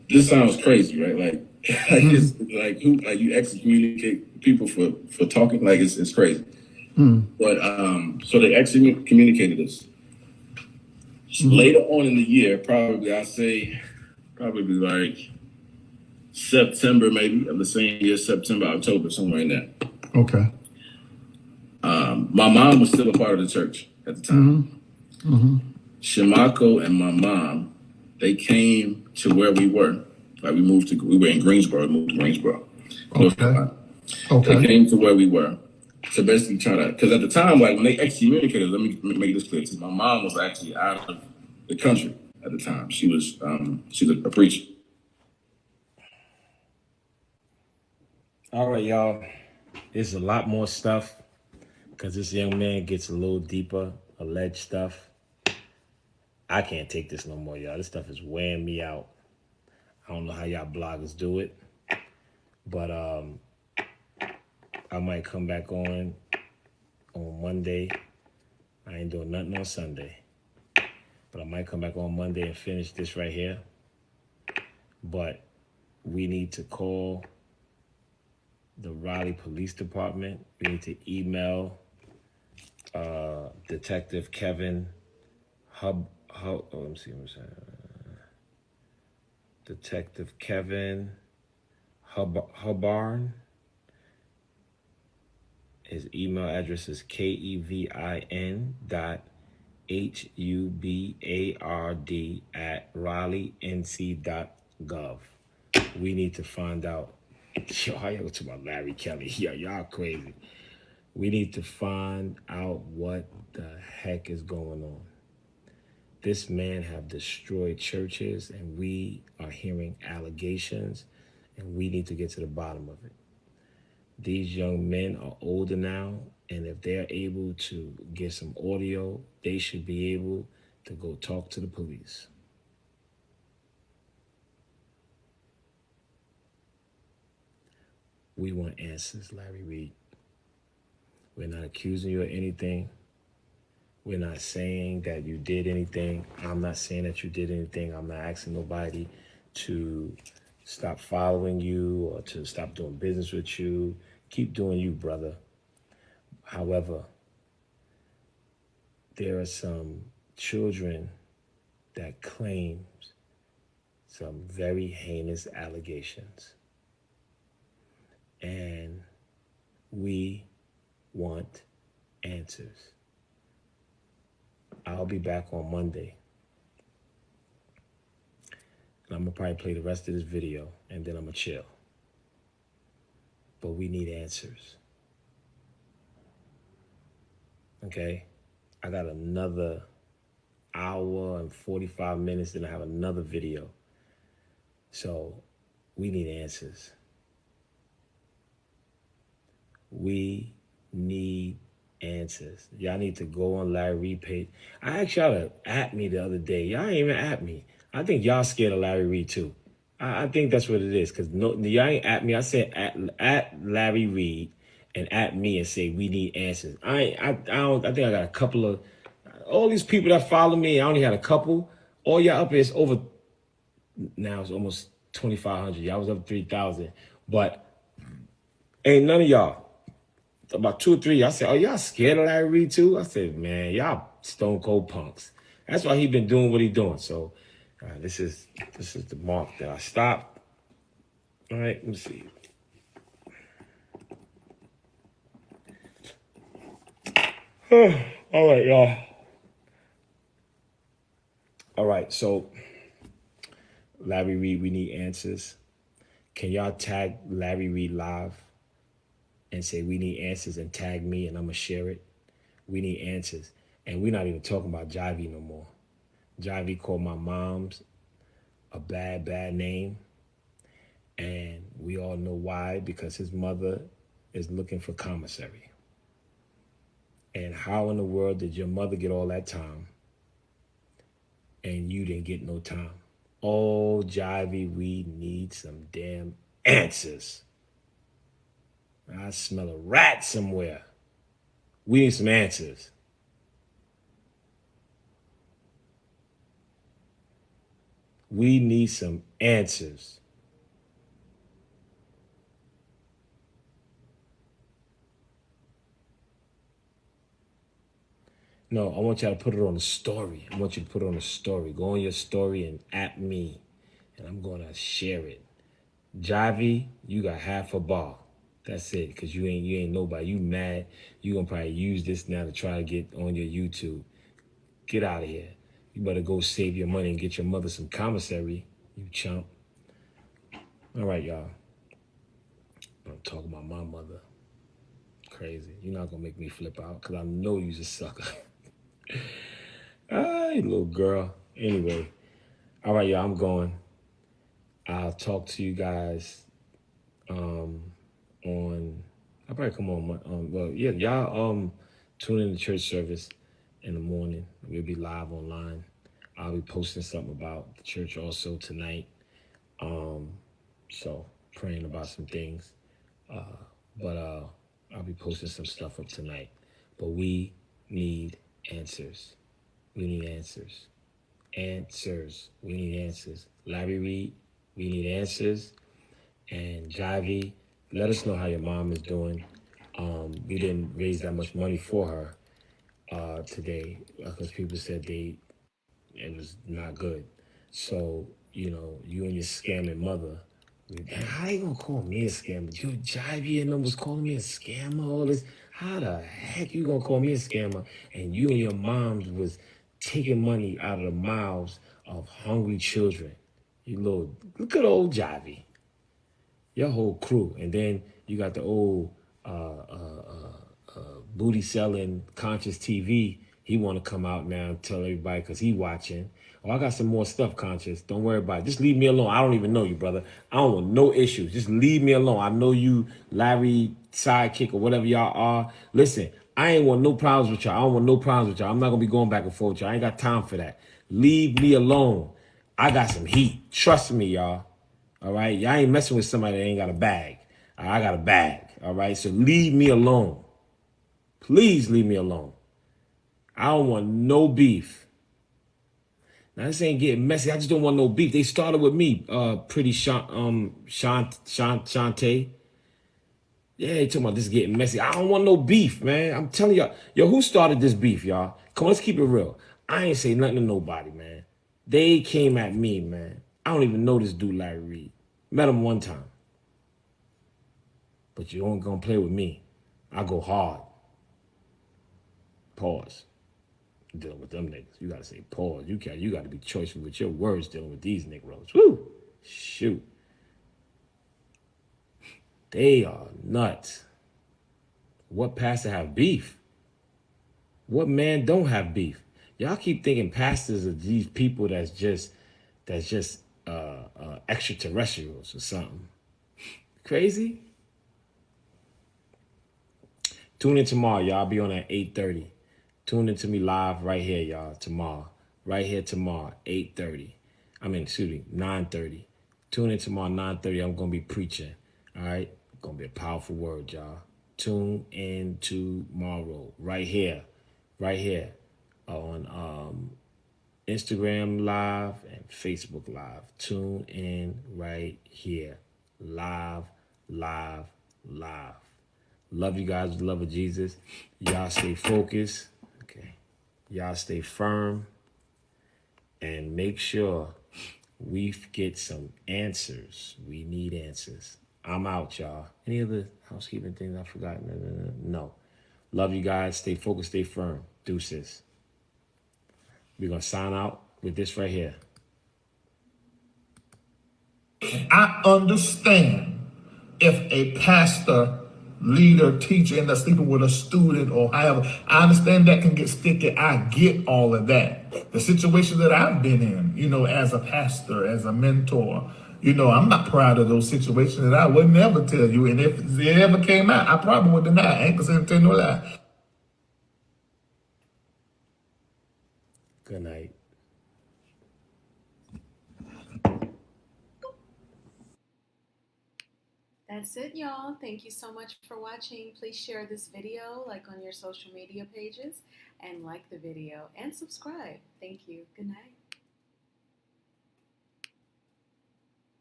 this sounds crazy, right? It's like you excommunicate people for talking, like it's crazy. But so they excommunicated us. Later on in the year, probably like September, maybe of the same year, September, October, somewhere in there. Okay. My mom was still a part of the church at the time. Shimako and my mom, they came to where we were. Like we were in Greensboro, moved to Greensboro. Okay. They came to where we were to basically try to, because at the time, like when they excommunicated, let me make this clear. My mom was actually out of the country at the time. She was a preacher. All right, y'all. There's a lot more stuff because this young man gets a little deeper, alleged stuff. I can't take this no more, y'all. This stuff is wearing me out. I don't know how y'all bloggers do it, but I might come back on Monday. I ain't doing nothing on Sunday, but I might come back on Monday and finish this right here. But we need to call the Raleigh Police Department. We need to email Detective Kevin Detective Kevin Hubbard. His email address is kevin.hubard@raleighnc.gov. We need to find out. Yo, how y'all talking about Larry Kelly? Yo, y'all crazy. We need to find out what the heck is going on. This man have destroyed churches, and we are hearing allegations, and we need to get to the bottom of it. These young men are older now, and if they're able to get some audio, they should be able to go talk to the police. We want answers, Larry Reid. We're not accusing you of anything. We're not saying that you did anything. I'm not saying that you did anything. I'm not asking nobody to stop following you or to stop doing business with you. Keep doing you, brother. However, there are some children that claim some very heinous allegations. And we want answers. I'll be back on Monday. And I'm gonna probably play the rest of this video and then I'm gonna chill. But we need answers. Okay? I got another hour and 45 minutes, then I have another video. So we need answers. We need answers. Y'all need to go on Larry Reid page. I asked y'all to at me the other day. Y'all ain't even at me. I think y'all scared of Larry Reid too. I think that's what it is. Cause y'all ain't at me. I said at Larry Reid and at me and say we need answers. I think I got a couple of all these people that follow me. I only had a couple. All y'all up here is over. Now it's almost 2,500. Y'all was up 3,000, but ain't none of y'all. About 2 or 3, I said, "Oh, y'all scared of Larry Reid too?" I said, "Man, y'all stone cold punks." That's why he been doing what he doing. So this is the mark that I stopped. All right, let me see. All right, y'all. right, so Larry Reid, we need answers. Can y'all tag Larry Reid live and say we need answers and tag me and I'm gonna share it? We need answers. And we're not even talking about Jivey no more. Jivey called my mom's a bad, bad name. And we all know why, because his mother is looking for commissary. And how in the world did your mother get all that time and you didn't get no time? Oh, Jivey, we need some damn answers. I smell a rat somewhere. We need some answers. We need some answers. No, I want y'all to put it on the story. I want you to put it on the story. Go on your story and at me, and I'm gonna share it. Jivey, you got half a bar. That's it, cause you ain't nobody. You mad? You gonna probably use this now to try to get on your YouTube. Get out of here. You better go save your money and get your mother some commissary, you chump. All right, y'all. I'm talking about my mother. Crazy. You're not gonna make me flip out, cause I know you's a sucker. Ah, you little girl. Anyway, all right, y'all. I'm going. I'll talk to you guys on. I'll probably come on. Well, yeah, y'all tune in to church service in the morning. We'll be live online. I'll be posting something about the church also tonight. So praying about some things. But I'll be posting some stuff up tonight. But we need answers. We need answers. Answers. We need answers. Larry Reid, we need answers. And Jivey, let us know how your mom is doing. We didn't raise that much money for her today because people said it was not good. So, you know, you and your scamming mother. How you gonna call me a scammer? You Jivey and them was calling me a scammer, all this. How the heck you gonna call me a scammer? And you and your moms was taking money out of the mouths of hungry children. You little, look at old Jivey. Your whole crew. And then you got the old booty selling Conscious TV. He want to come out now and tell everybody because he watching. Oh, I got some more stuff, Conscious. Don't worry about it. Just leave me alone. I don't even know you, brother. I don't want no issues. Just leave me alone. I know you, Larry, sidekick, or whatever y'all are. Listen, I ain't want no problems with y'all. I don't want no problems with y'all. I'm not going to be going back and forth with y'all. I ain't got time for that. Leave me alone. I got some heat. Trust me, y'all. All right? Y'all ain't messing with somebody that ain't got a bag. I got a bag. All right? So leave me alone. Please leave me alone. I don't want no beef. Now this ain't getting messy. I just don't want no beef. They started with me, pretty Shantae. Yeah, they talking about this getting messy. I don't want no beef, man. I'm telling y'all. Yo, who started this beef, y'all? Come on, let's keep it real. I ain't say nothing to nobody, man. They came at me, man. I don't even know this dude, Larry Reid. Met him one time. But you ain't gonna play with me. I go hard. Pause. Dealing with them niggas. You gotta say pause. You gotta be choiceful with your words dealing with these niggas. Woo! Shoot. They are nuts. What pastor have beef? What man don't have beef? Y'all keep thinking pastors are these people that's just extraterrestrials or something. Crazy? Tune in tomorrow, y'all. I'll be on at 8:30. Tune in to me live right here, y'all, tomorrow. Right here tomorrow, 8:30. Excuse me, 9:30. Tune in tomorrow, 9:30. I'm going to be preaching. All right? Going to be a powerful word, y'all. Tune in tomorrow. Right here. Right here. On Instagram Live and Facebook Live. Tune in right here. Live, live, live. Love you guys with the love of Jesus. Y'all stay focused. Okay. Y'all stay firm. And make sure we get some answers. We need answers. I'm out, y'all. Any other housekeeping things I forgot? No. Love you guys. Stay focused. Stay firm. Deuces. We're going to sign out with this right here. I understand if a pastor, leader, teacher ends up sleeping with a student or however. I understand that can get sticky. I get all of that. The situation that I've been in, as a pastor, as a mentor, I'm not proud of those situations that I would never tell you. And if it ever came out, I probably would deny it. I ain't gonna tell no lie. Good night. That's it, y'all. Thank you so much for watching. Please share this video, like on your social media pages, and like the video and subscribe. Thank you. Good night.